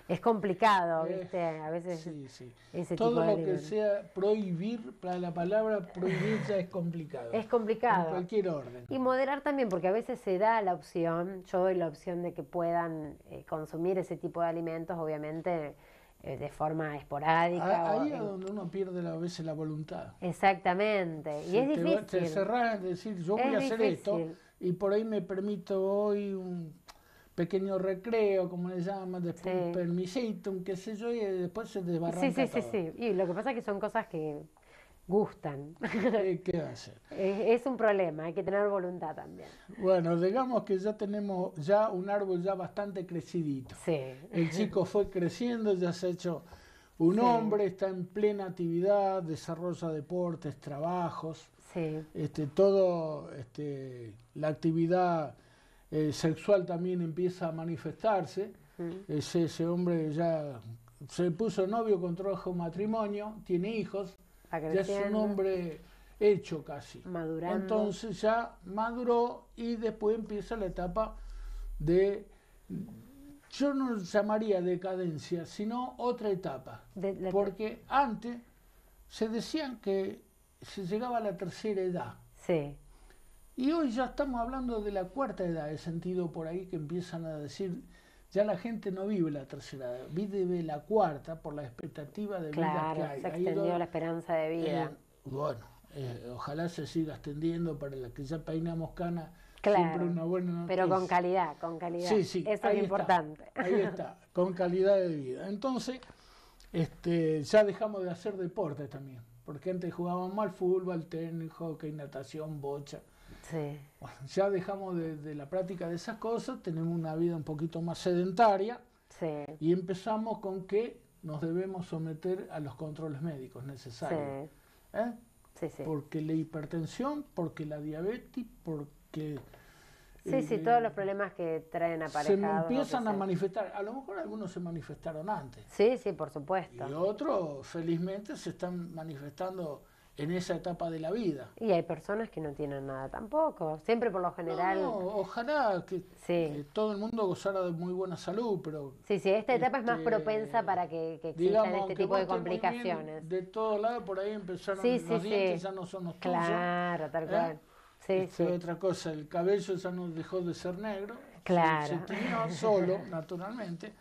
es complicado, ¿viste? A veces sí. Ese todo tipo de lo que sea prohibir, la palabra prohibir ya es complicado. Es complicado. En cualquier orden. Y moderar también, porque a veces se da la opción, yo doy la opción de que puedan consumir ese tipo de alimentos, obviamente de forma esporádica. Ahí es donde uno pierde a veces la voluntad. Exactamente, y es difícil. Te cerrás, es decir, yo voy a hacer esto, y por ahí me permito hoy un pequeño recreo, como le llaman, después un permisito, un qué sé yo, y después se desbarranca todo. Sí, y lo que pasa es que son cosas que gustan. ¿Qué hacer? Es un problema, hay que tener voluntad también. Bueno, digamos que ya tenemos un árbol ya bastante crecidito. Sí. El chico fue creciendo, ya se ha hecho un hombre, está en plena actividad, desarrolla deportes, trabajos, la actividad sexual también empieza a manifestarse. Ese hombre ya se puso novio, contrajo matrimonio, tiene hijos, ya es un hombre hecho casi. Madurando. Entonces ya maduró, y después empieza la etapa de, yo no llamaría decadencia, sino otra etapa. Porque antes se decían que se llegaba a la tercera edad. Sí. Y hoy ya estamos hablando de la cuarta edad, he sentido por ahí que empiezan a decir, ya la gente no vive la tercera edad, vive la cuarta por la expectativa de vida que hay. Se extendió la esperanza de vida. Ojalá se siga extendiendo para la que ya peinamos cana, siempre una buena noticia. Pero con calidad. Sí, eso es importante. Ahí está, con calidad de vida. Entonces, ya dejamos de hacer deporte también, porque antes jugábamos al fútbol, tenis, hockey, natación, bocha. Sí. Bueno, ya dejamos de la práctica de esas cosas, tenemos una vida un poquito más sedentaria, y empezamos con que nos debemos someter a los controles médicos necesarios. Porque la hipertensión, porque la diabetes, porque... todos los problemas que traen aparejados. Se empiezan a manifestar, a lo mejor algunos se manifestaron antes. Sí, por supuesto. Y otros, felizmente, se están manifestando en esa etapa de la vida. Y hay personas que no tienen nada tampoco. Siempre por lo general. No, ojalá que Sí. todo el mundo gozara de muy buena salud, pero Sí, sí, esta etapa es más propensa para que existan digamos, este aunque tipo vos de estés muy complicaciones. bien de todos lados, por ahí Sí, empezaron sí, los dientes, sí. ya no son los tuyos, Claro, tal ¿eh? cual. Sí, sí. Otra cosa, el cabello ya no dejó de ser negro, se Claro. tiñó solo, naturalmente,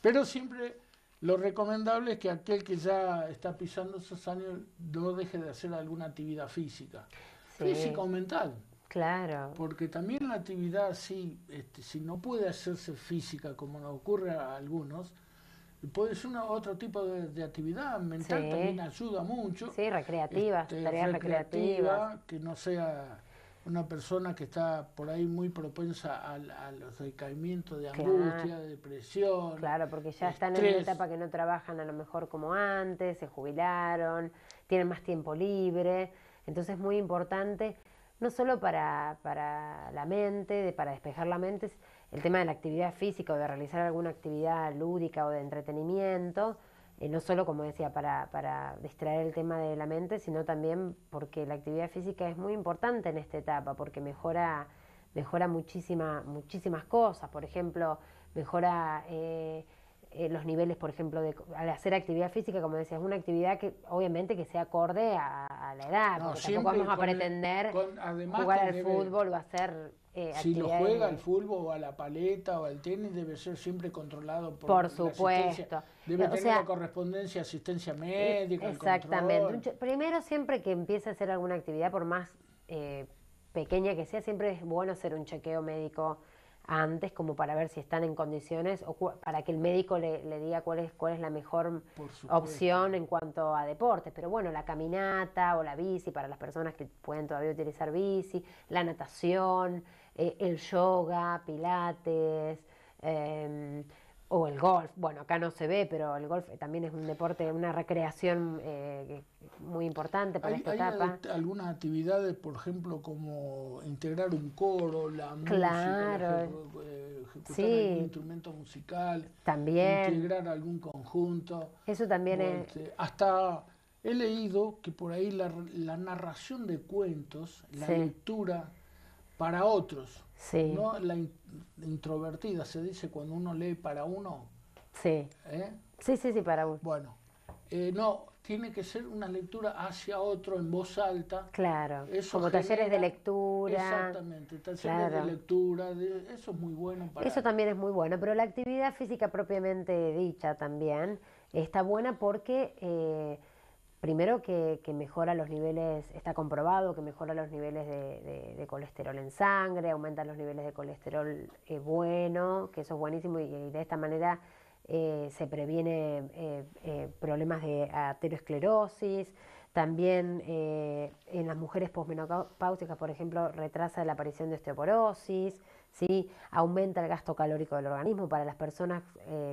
pero siempre lo recomendable es que aquel que ya está pisando esos años no deje de hacer alguna actividad física, física Sí, o mental. claro. Porque también la actividad, sí, si no puede hacerse física, como nos ocurre a algunos, puede ser otro tipo de actividad mental, también Sí, ayuda mucho, sí, recreativas, tareas recreativas. recreativa, que no sea una persona que está por ahí muy propensa a los decaimientos de Claro, angustia, de depresión, claro, porque ya de están en una estrés. etapa que no trabajan a lo mejor como antes, se jubilaron, tienen más tiempo libre. Entonces es muy importante, no solo para la mente, para despejar la mente, el tema de la actividad física o de realizar alguna actividad lúdica o de entretenimiento, no solo, como decía, para distraer el tema de la mente, sino también porque la actividad física es muy importante en esta etapa, porque mejora muchísimas cosas. Por ejemplo, mejora los niveles, por ejemplo, al hacer actividad física, como decías, una actividad que obviamente que sea acorde a la edad, No, porque tampoco siempre vamos a pretender además jugar que al debe, fútbol o hacer si lo actividades juega al fútbol o a la paleta o al tenis, debe ser siempre controlado por por la asistencia. supuesto. Debe O tener la sea, correspondencia asistencia médica, el exactamente. control. Primero, siempre que empiece a hacer alguna actividad, por más eh, pequeña que sea, siempre es bueno hacer un chequeo médico antes, como para ver si están en condiciones o para que el médico le diga cuál es la mejor Por supuesto. opción en cuanto a deportes. Pero bueno, la caminata o la bici para las personas que pueden todavía utilizar bici, la natación, el yoga, pilates. em, o el golf, bueno, acá no se ve, pero el golf también es un deporte, una recreación muy importante para esta Hay etapa. algunas actividades, por ejemplo, como integrar un coro, la música, Claro, ejecutar algún sí, instrumento musical, también. integrar algún conjunto. Eso también es, Hasta he leído que por ahí la narración de cuentos, la sí, lectura para otros, sí, no introvertida, se dice cuando uno lee para uno, sí, ¿eh? sí, sí, sí, para vos. Bueno, no, tiene que ser una lectura hacia otro en voz alta. Claro, Eso como talleres de genera, lectura, exactamente, talleres de claro. lectura, eso es muy bueno Eso para... también es muy bueno, pero la actividad física propiamente dicha también está buena porque primero que mejora los niveles, está comprobado que mejora los niveles de colesterol en sangre, aumenta los niveles de colesterol bueno, que eso es buenísimo y de esta manera se previene problemas de arteriosclerosis. También en las mujeres posmenopáusicas, por ejemplo, retrasa la aparición de osteoporosis, ¿sí? Aumenta el gasto calórico del organismo. Para las personas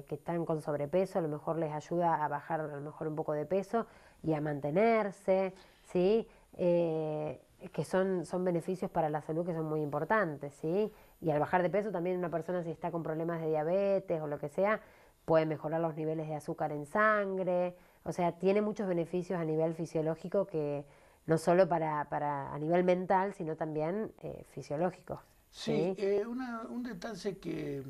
que están con sobrepeso, a lo mejor les ayuda a bajar a lo mejor un poco de peso y a mantenerse, ¿sí? Que son beneficios para la salud que son muy importantes, ¿sí? Y al bajar de peso también una persona si está con problemas de diabetes o lo que sea, puede mejorar los niveles de azúcar en sangre, o sea, tiene muchos beneficios a nivel fisiológico que no solo a nivel mental, sino también fisiológicos, Sí, ¿sí? un detalle que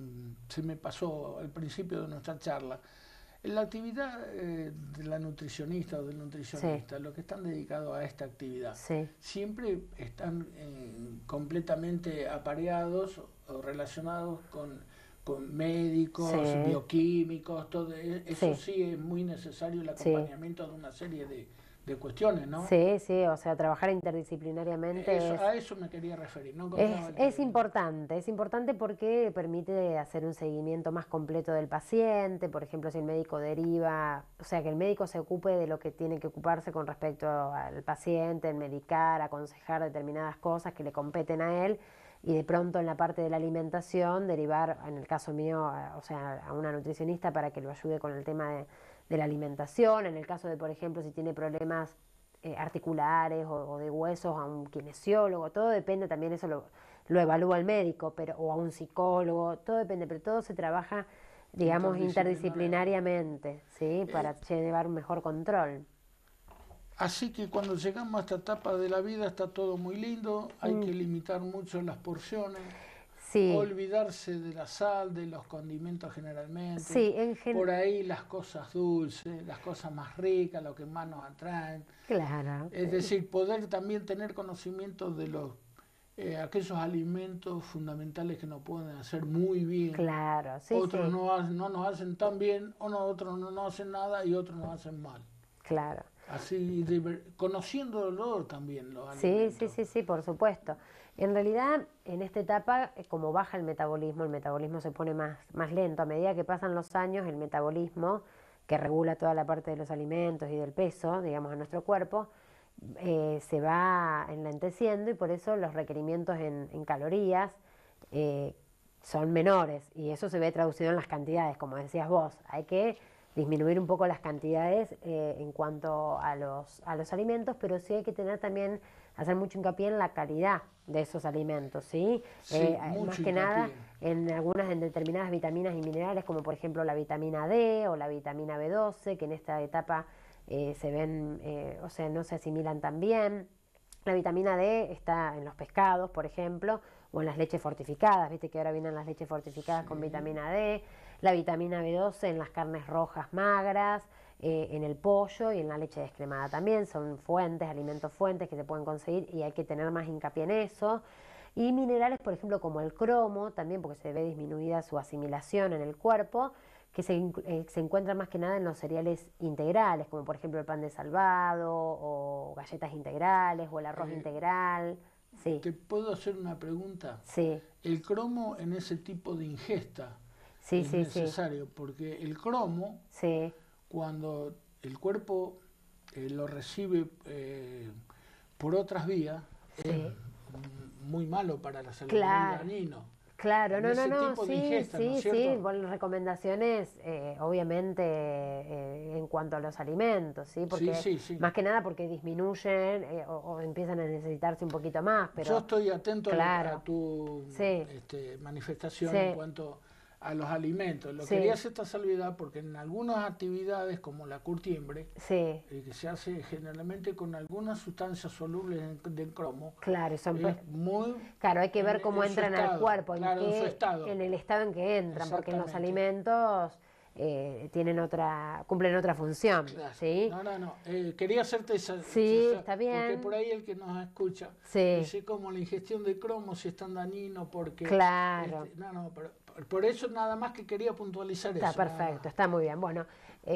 se me pasó al principio de nuestra charla. En la actividad de la nutricionista o del Sí, nutricionista, los que están dedicados a esta actividad, sí, siempre están completamente apareados o relacionados con médicos, sí, bioquímicos, todo eso sí. sí es muy necesario el Sí, acompañamiento de una serie de cuestiones, ¿no? sí, sí, o sea, trabajar interdisciplinariamente A eso me quería referir, no es, encontraba el es término. importante, es importante porque permite hacer un seguimiento más completo del paciente, por ejemplo, si el médico deriva, o sea, que el médico se ocupe de lo que tiene que ocuparse con respecto al paciente, en medicar, aconsejar determinadas cosas que le competen a él, y de pronto en la parte de la alimentación derivar, en el caso mío, o sea, a una nutricionista para que lo ayude con el tema de la alimentación, en el caso de, por ejemplo, si tiene problemas articulares o de huesos, a un kinesiólogo, todo depende, también eso lo evalúa el médico, pero, o a un psicólogo, todo depende, pero todo se trabaja, digamos, Interdisciplinariamente. interdisciplinariamente, ¿sí? Eh, Para llevar un mejor control. Así que cuando llegamos a esta etapa de la vida está todo muy lindo, hay que limitar mucho las porciones, Sí, olvidarse de la sal, de los condimentos generalmente, sí, por ahí las cosas dulces, las cosas más ricas, lo que más nos atraen. claro. Es decir, poder también tener conocimiento de los aquellos alimentos fundamentales que nos pueden hacer muy bien. Claro, sí, Otros sí, no nos hacen tan bien, otros no nos hacen nada y otros nos hacen mal. claro. Así, conociéndolo también los Sí, sí, alimentos. sí, sí, por supuesto. En realidad, en esta etapa, como baja el metabolismo se pone más lento. A medida que pasan los años, el metabolismo, que regula toda la parte de los alimentos y del peso, digamos, en nuestro cuerpo, se va enlenteciendo y por eso los requerimientos en calorías eh, son menores y eso se ve traducido en las cantidades, como decías vos. Hay que disminuir un poco las cantidades en cuanto a los alimentos, pero sí hay que tener también, hacer mucho hincapié en la calidad de esos alimentos, ¿sí? Sí, Más mucho que nada hincapié. en determinadas vitaminas y minerales, como por ejemplo la vitamina D o la vitamina B12, que en esta etapa se ven, o sea, no se asimilan tan bien. La vitamina D está en los pescados, por ejemplo, o en las leches fortificadas, viste que ahora vienen las leches fortificadas con Sí, vitamina D, la vitamina B12 en las carnes rojas magras, en el pollo y en la leche descremada también, son fuentes, alimentos fuentes que se pueden conseguir y hay que tener más hincapié en eso. Y minerales, por ejemplo, como el cromo, también porque se ve disminuida su asimilación en el cuerpo, que se encuentra más que nada en los cereales integrales, como por ejemplo el pan de salvado o galletas integrales o el arroz eh, integral. Sí, ¿te puedo hacer una pregunta? sí, El cromo en ese tipo de ingesta sí, es sí, sí, necesario porque el cromo, sí, cuando el cuerpo lo recibe por otras vías, es sí. muy malo para la salud, muy Claro, dañino. claro, En no, no, ese no, tipo de sí, ingesta, ¿no es sí, sí, cierto? bueno, recomendaciones obviamente en cuanto a los alimentos, ¿sí? Sí, Porque sí, sí. más que nada porque disminuyen o empiezan a necesitarse un poquito más, Yo pero estoy atento a claro, tu sí, manifestación en sí, cuanto a los alimentos. Lo quería sí, hacer esta salvedad porque en algunas actividades como la curtiembre, sí, que se hace generalmente con algunas sustancias solubles del cromo, claro, es muy claro, hay que ver cómo en su entran al estado, cuerpo, claro, en su estado, en el estado en que entran, porque los exactamente. alimentos cumplen otra función, Claro. ¿sí? No, no, no. Quería hacerte Sí, está porque por bien, ahí el que nos escucha sí, dice como la ingestión de cromo si es tan dañino porque claro. no, no, pero por eso nada más que quería puntualizar Está eso, nada más. perfecto, está muy bien. Bueno,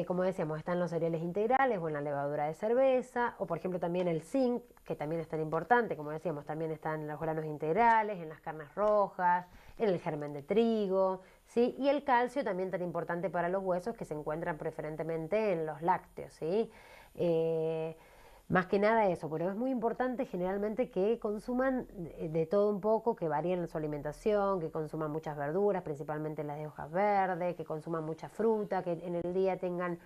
como decíamos, están los cereales integrales o en la levadura de cerveza, o por ejemplo también el zinc, que también es tan importante, como decíamos, también están en los granos integrales, en las carnes rojas, en el germen de trigo, ¿sí? Y el calcio también tan importante para los huesos, que se encuentran preferentemente en los lácteos, ¿sí? Eh, Más que nada eso, pero es muy importante generalmente que consuman de todo un poco, que varíen su alimentación, que consuman muchas verduras, principalmente las de hojas verdes, que consuman mucha fruta, que en el día tengan,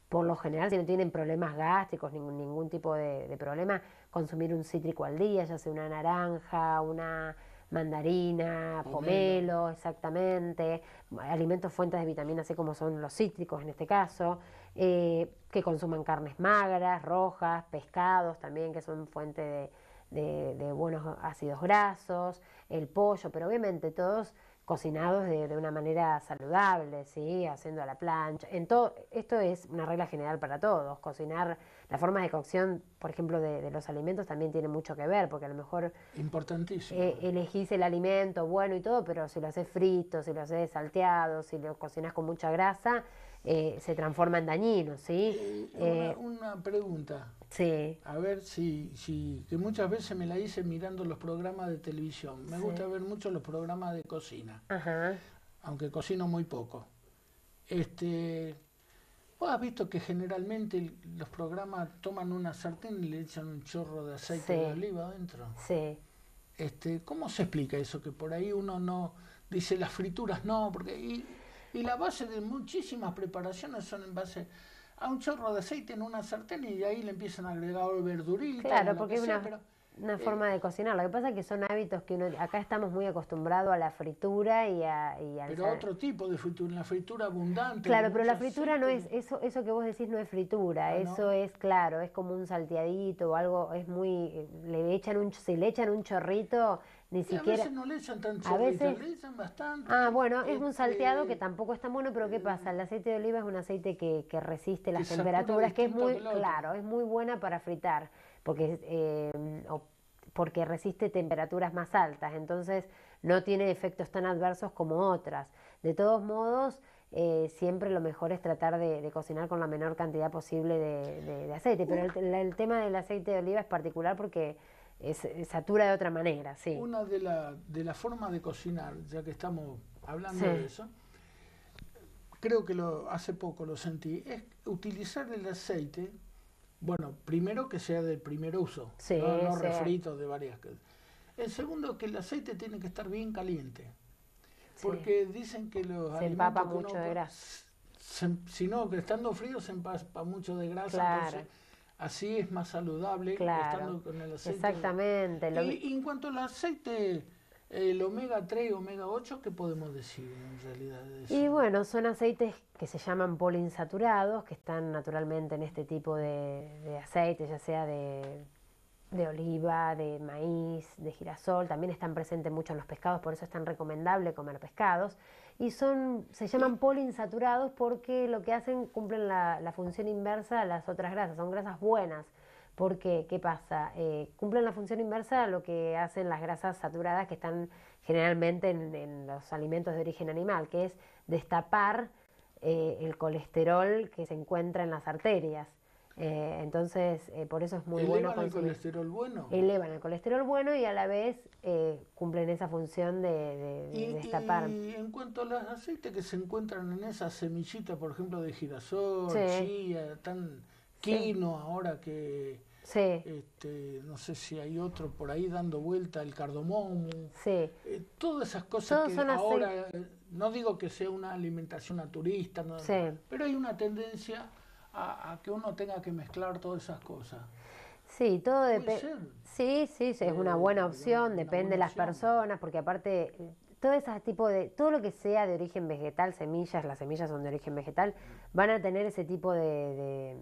por lo general, si no tienen problemas gástricos, ningún tipo de problema, consumir un cítrico al día, ya sea una naranja, una mandarina, Pomelo. pomelo, exactamente, alimentos fuentes de vitamina C como son los cítricos en este caso, que consuman carnes magras, rojas, pescados también que son fuente de buenos ácidos grasos, el pollo, pero obviamente todos cocinados de una manera saludable, ¿sí? Haciendo a la plancha. En todo, esto es una regla general para todos. Cocinar, las formas de cocción, por ejemplo, de los alimentos también tiene mucho que ver, porque a lo mejor Importantísimo. elegís el alimento bueno y todo, pero si lo haces frito, si lo haces salteado, si lo cocinas con mucha grasa, se transforma en dañino, ¿sí? Una pregunta, Sí, a ver que muchas veces me la hice mirando los programas de televisión. Me gusta sí, ver mucho los programas de cocina, ajá, aunque cocino muy poco. Este, ¿Vos has visto que generalmente los programas toman una sartén y le echan un chorro de aceite de sí, oliva adentro? sí. ¿Cómo se explica eso? Que por ahí uno no dice las frituras no, porque y la base de muchísimas preparaciones son en base a un chorro de aceite en una sartén y de ahí le empiezan a agregar verduritas o Claro, lo porque que es sea, una, pero una forma de cocinar. Lo que pasa es que son hábitos que uno, acá estamos muy acostumbrados a la fritura y al Pero otro tipo de fritura, la fritura abundante. Claro, pero la fritura no es, eso que vos decís no es fritura, eso ¿no? es claro, es como un salteadito o algo, es muy, si le echan un chorrito, ni Y siquiera. a veces no le echan tan A chorrito, veces. le echan bastante. Bueno, es un salteado que tampoco es tan bueno, pero ¿qué pasa? El aceite de oliva es un aceite que resiste las temperaturas, que es muy, claro, es muy buena para fritar, porque resiste temperaturas más altas, entonces no tiene efectos tan adversos como otras. De todos modos, siempre lo mejor es tratar de cocinar con la menor cantidad posible de aceite, pero el tema del aceite de oliva es particular porque satura de otra manera, sí. Una de la formas de cocinar, ya que estamos hablando de eso, creo que hace poco lo sentí, es utilizar el aceite, bueno, primero que sea del primer uso, no refrito de varias cosas. El segundo, que el aceite tiene que estar bien caliente, porque dicen que los se empapa mucho de grasa. Si no, que estando frío se empapa mucho de grasa, claro. Entonces así es más saludable estando con el aceite. Exactamente. Y en cuanto al aceite, el omega 3 y omega 8, ¿qué podemos decir en realidad de eso? Y bueno, son aceites que se llaman poliinsaturados, que están naturalmente en este tipo de aceite, ya sea de oliva, de maíz, de girasol, también están presentes mucho en los pescados, por eso es tan recomendable comer pescados. Y se llaman poliinsaturados porque lo que hacen, cumplen la función inversa a las otras grasas, son grasas buenas. Porque, ¿qué pasa? Cumplen la función inversa a lo que hacen las grasas saturadas que están generalmente en los alimentos de origen animal, que es destapar el colesterol que se encuentra en las arterias. Entonces, por eso es muy bueno consumir. ¿Elevan el colesterol bueno? Elevan el colesterol bueno y a la vez cumplen esa función de destapar. Y en cuanto a los aceites que se encuentran en esas semillitas, por ejemplo, de girasol, chía, quinoa, ahora que no sé si hay otro por ahí dando vuelta, el cardamomo, todas esas cosas que ahora, no digo que sea una alimentación naturista, pero hay una tendencia a que uno tenga que mezclar todas esas cosas. Sí, todo depende. Sí, es una buena opción, depende de las personas, porque aparte todo lo que sea de origen vegetal, las semillas son de origen vegetal, van a tener ese tipo de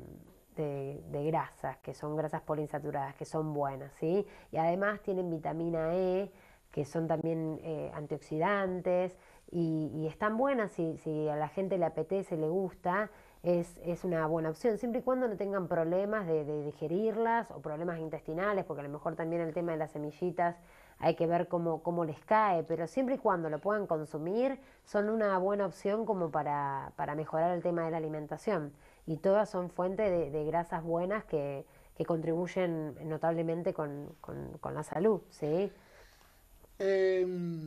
grasas, que son grasas poliinsaturadas, que son buenas, ¿sí? Y además tienen vitamina E, que son también antioxidantes, y están buenas si a la gente le apetece, le gusta. Es una buena opción, siempre y cuando no tengan problemas de digerirlas o problemas intestinales, porque a lo mejor también el tema de las semillitas hay que ver cómo les cae, pero siempre y cuando lo puedan consumir, son una buena opción como para mejorar el tema de la alimentación. Y todas son fuentes de grasas buenas que contribuyen notablemente con la salud, ¿sí?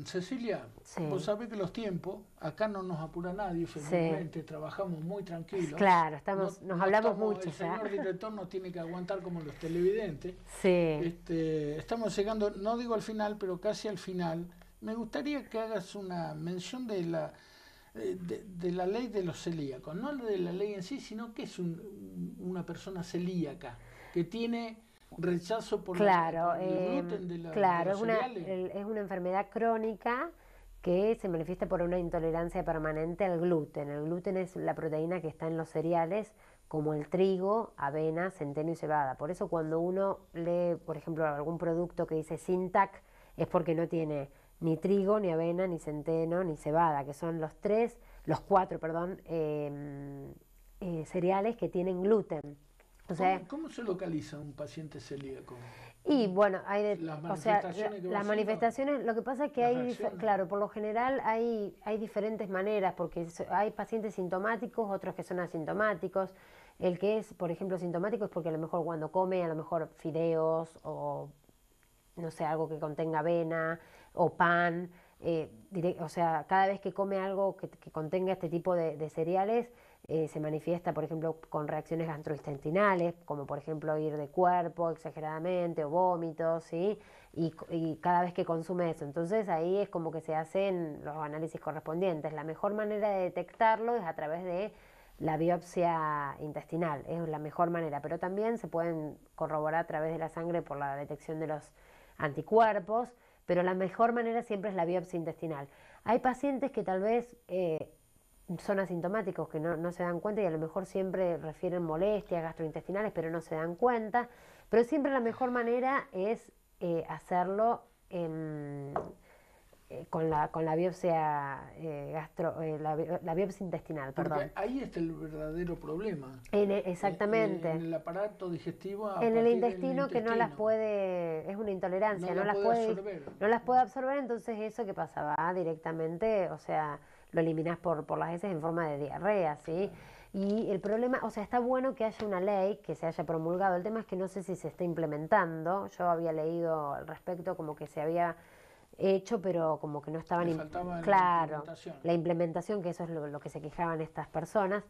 Cecilia, vos sabés que los tiempos, acá no nos apura nadie, felizmente, trabajamos muy tranquilos. Claro, nos hablamos mucho. El señor director nos tiene que aguantar como los televidentes. Sí. Estamos llegando, no digo al final, pero casi al final. Me gustaría que hagas una mención de la ley de los celíacos, no de la ley en sí, sino que es una persona celíaca, que tiene rechazo por el gluten de los cereales. Es una enfermedad crónica que se manifiesta por una intolerancia permanente al gluten. El gluten es la proteína que está en los cereales, como el trigo, avena, centeno y cebada. Por eso cuando uno lee, por ejemplo, algún producto que dice sin TAC, es porque no tiene ni trigo, ni avena, ni centeno, ni cebada, que son los cuatro cereales que tienen gluten. O sea, ¿Cómo se localiza un paciente celíaco? Y bueno, las manifestaciones, lo que pasa es que claro, por lo general hay diferentes maneras, porque hay pacientes sintomáticos, otros que son asintomáticos. El que es, por ejemplo, sintomático es porque a lo mejor cuando come, a lo mejor fideos o no sé, algo que contenga avena o pan, o sea, cada vez que come algo que contenga este tipo de cereales, se manifiesta, por ejemplo, con reacciones gastrointestinales, como por ejemplo ir de cuerpo exageradamente o vómitos, ¿sí? Y cada vez que consume eso. Entonces ahí es como que se hacen los análisis correspondientes. La mejor manera de detectarlo es a través de la biopsia intestinal, es la mejor manera, pero también se pueden corroborar a través de la sangre por la detección de los anticuerpos, pero la mejor manera siempre es la biopsia intestinal. Hay pacientes que tal vez son asintomáticos, que no se dan cuenta y a lo mejor siempre refieren molestias gastrointestinales, pero no se dan cuenta, pero siempre la mejor manera es hacerlo con la biopsia la biopsia intestinal, Porque perdón. ahí está el verdadero problema. Exactamente. En el aparato digestivo a En el partir intestino del que no las intestino. puede, es una intolerancia, No la puede absorber. no las puede absorber, entonces eso que pasa, va directamente, o sea, lo eliminás por las heces en forma de diarrea, ¿sí? Claro. Y el problema, o sea, está bueno que haya una ley, que se haya promulgado, el tema es que no sé si se está implementando, yo había leído al respecto como que se había hecho, pero como que no estaban, Le faltaba la claro, implementación. la implementación, que eso es lo que se quejaban estas personas,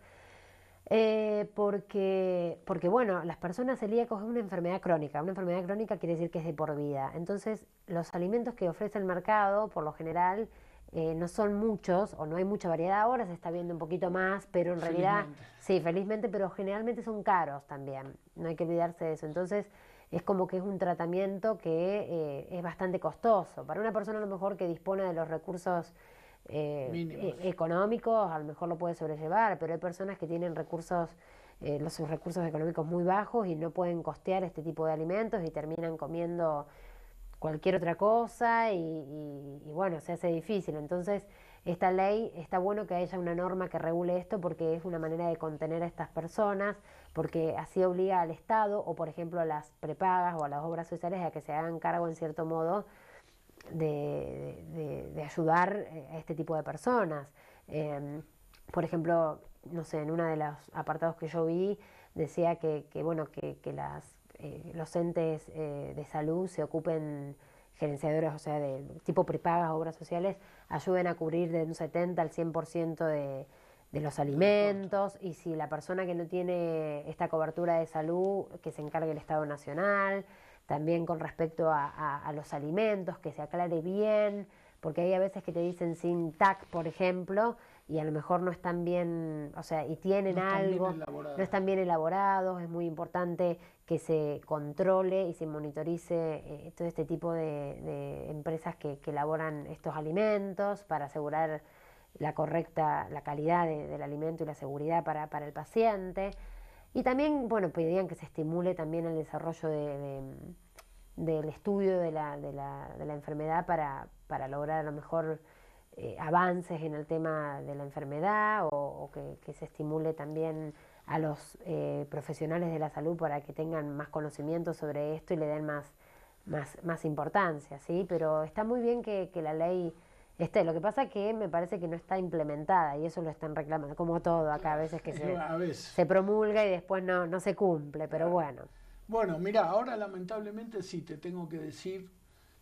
porque, bueno, las personas celíacos es una enfermedad crónica quiere decir que es de por vida, entonces los alimentos que ofrece el mercado, por lo general, no son muchos o no hay mucha variedad, ahora se está viendo un poquito más, pero en realidad, Felizmente. sí, felizmente, pero generalmente son caros también, no hay que olvidarse de eso, entonces es como que es un tratamiento que es bastante costoso. Para una persona a lo mejor que dispone de los recursos Mínimos. económicos, a lo mejor lo puede sobrellevar, pero hay personas que tienen sus recursos económicos muy bajos y no pueden costear este tipo de alimentos y terminan comiendo cualquier otra cosa y bueno, se hace difícil. Entonces, esta ley, está bueno que haya una norma que regule esto porque es una manera de contener a estas personas, porque así obliga al Estado o, por ejemplo, a las prepagas o a las obras sociales a que se hagan cargo, en cierto modo, de ayudar a este tipo de personas. Por ejemplo, no sé, en uno de los apartados que yo vi decía bueno, que los entes de salud se ocupen, gerenciadores, o sea, de tipo prepagas, obras sociales, ayuden a cubrir de un 70 al 100% de los De los costos. alimentos, y si la persona que no tiene esta cobertura de salud, que se encargue el Estado Nacional. También con respecto a los alimentos, que se aclare bien, porque hay a veces que te dicen sin TAC, por ejemplo, y a lo mejor no están bien, o sea, y tienen No están bien algo, no elaboradas. están bien elaborados, es muy importante que se controle y se monitorice todo este tipo de empresas que elaboran estos alimentos para asegurar la calidad del alimento y la seguridad para el paciente. Y también, bueno, pedían que se estimule también el desarrollo del estudio de la enfermedad para lograr a lo mejor avances en el tema de la enfermedad o que se estimule también a los profesionales de la salud para que tengan más conocimiento sobre esto y le den más importancia, ¿sí? Pero está muy bien que la ley esté. Lo que pasa que me parece que no está implementada y eso lo están reclamando, como todo acá, a Claro. veces que A veces. se promulga y después no se cumple, pero Claro. bueno. Bueno, mira, ahora lamentablemente sí te tengo que decir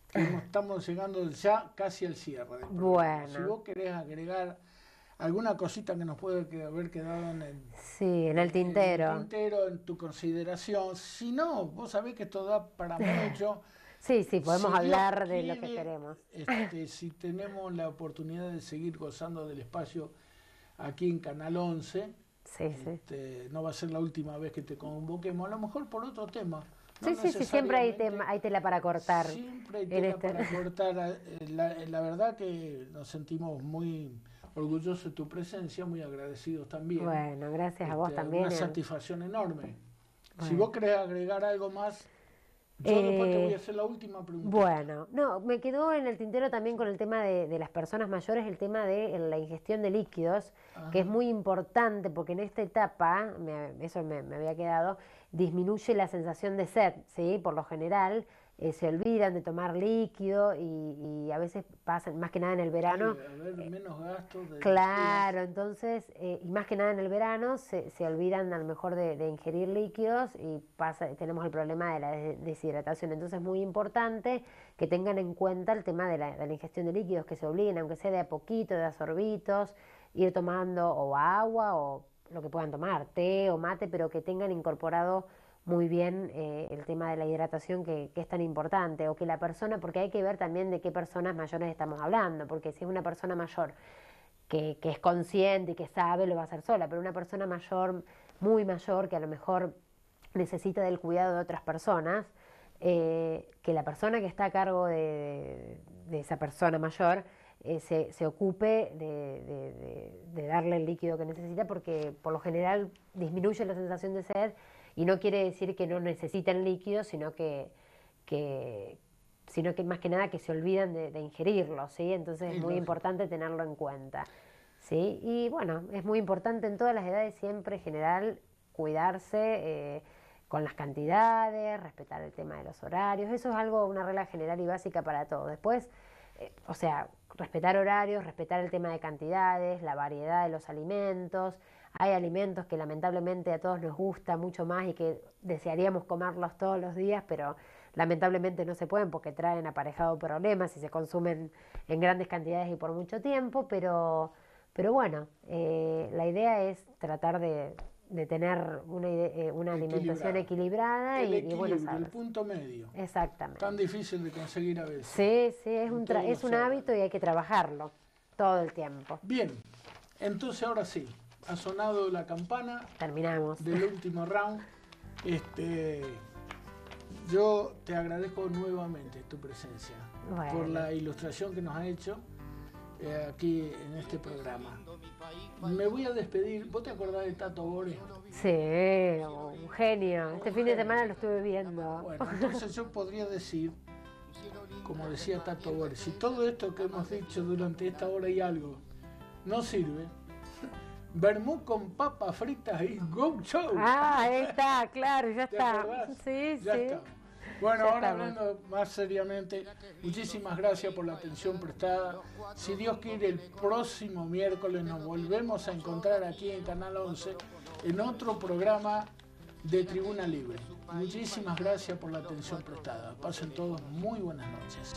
que estamos llegando ya casi al cierre del programa. Si Bueno, vos querés agregar alguna cosita que nos puede haber quedado sí, en el en el tintero. tintero, en tu consideración, si no, vos sabés que esto da para mucho. Sí, sí, podemos Si Dios hablar de lo que quiere, queremos. si tenemos la oportunidad de seguir gozando del espacio aquí en Canal 11, Sí, sí. no va a ser la última vez que te convoquemos, a lo mejor por otro tema, no Sí, sí, sí, siempre hay necesariamente. hay tela para cortar Siempre hay en tela este. para cortar. La verdad que nos sentimos muy orgullosos de tu presencia, muy agradecidos también. Bueno, gracias a vos Una también. satisfacción enorme. Si Bueno. vos querés agregar algo más, yo después te voy a Eh, hacer la última preguntita. bueno, no, me quedó en el tintero también con el tema de las personas mayores, el tema de la ingestión de líquidos, que es Ajá. muy importante porque en esta etapa, eso me había quedado, disminuye la sensación de sed, ¿sí? Por lo general se olvidan de tomar líquido y a veces pasan, más que nada en el verano. Debe haber menos gastos de energía. Claro, entonces, y más que nada en el verano, se olvidan a lo mejor de ingerir líquidos y tenemos el problema de la deshidratación. Entonces es muy importante que tengan en cuenta el tema de la ingestión de líquidos, que se obliguen, aunque sea de a poquito, de a sorbitos, ir tomando o agua o lo que puedan tomar, té o mate, pero que tengan incorporado muy bien el tema de la hidratación que es tan importante, o que la persona, porque hay que ver también de qué personas mayores estamos hablando, porque si es una persona mayor que es consciente y que sabe, lo va a hacer sola, pero una persona mayor, muy mayor, que a lo mejor necesita del cuidado de otras personas, que la persona que está a cargo de esa persona mayor se ocupe de darle el líquido que necesita, porque por lo general disminuye la sensación de sed y no quiere decir que no necesiten líquido, sino que más que nada que se olvidan de ingerirlo, ¿sí? Entonces es muy importante tenerlo en cuenta, ¿sí? Y bueno, es muy importante en todas las edades siempre en general cuidarse con las cantidades, respetar el tema de los horarios, eso es algo, una regla general y básica para todo. Después, o sea, respetar horarios, respetar el tema de cantidades, la variedad de los alimentos. Hay alimentos que lamentablemente a todos nos gusta mucho más y que desearíamos comerlos todos los días, pero lamentablemente no se pueden porque traen aparejado problemas y se consumen en grandes cantidades y por mucho tiempo, pero bueno, la idea es tratar de tener una alimentación equilibrada y buenos hábitos. El punto medio. Exactamente. Tan difícil de conseguir a veces. Sí, es un hábito y hay que trabajarlo todo el tiempo. Bien, entonces ahora sí, ha sonado la campana. Terminamos. Del último round. Yo te agradezco nuevamente tu presencia, por la ilustración que nos ha hecho aquí en este programa. Me voy a despedir. ¿Vos te acordás de Tato Bores? Sí, un genio. Este fin de semana lo estuve viendo. Bueno, entonces yo podría decir, como decía Tato Bores, si todo esto que hemos dicho durante esta hora y algo no sirve, vermú con papas fritas y go show. Ahí está, claro, ya está. Sí, ya sí. Está. Bueno, Ya ahora estamos. hablando más seriamente, muchísimas gracias por la atención prestada. Si Dios quiere, el próximo miércoles nos volvemos a encontrar aquí en Canal 11 en otro programa de Tribuna Libre. Muchísimas gracias por la atención prestada. Pasen todos muy buenas noches.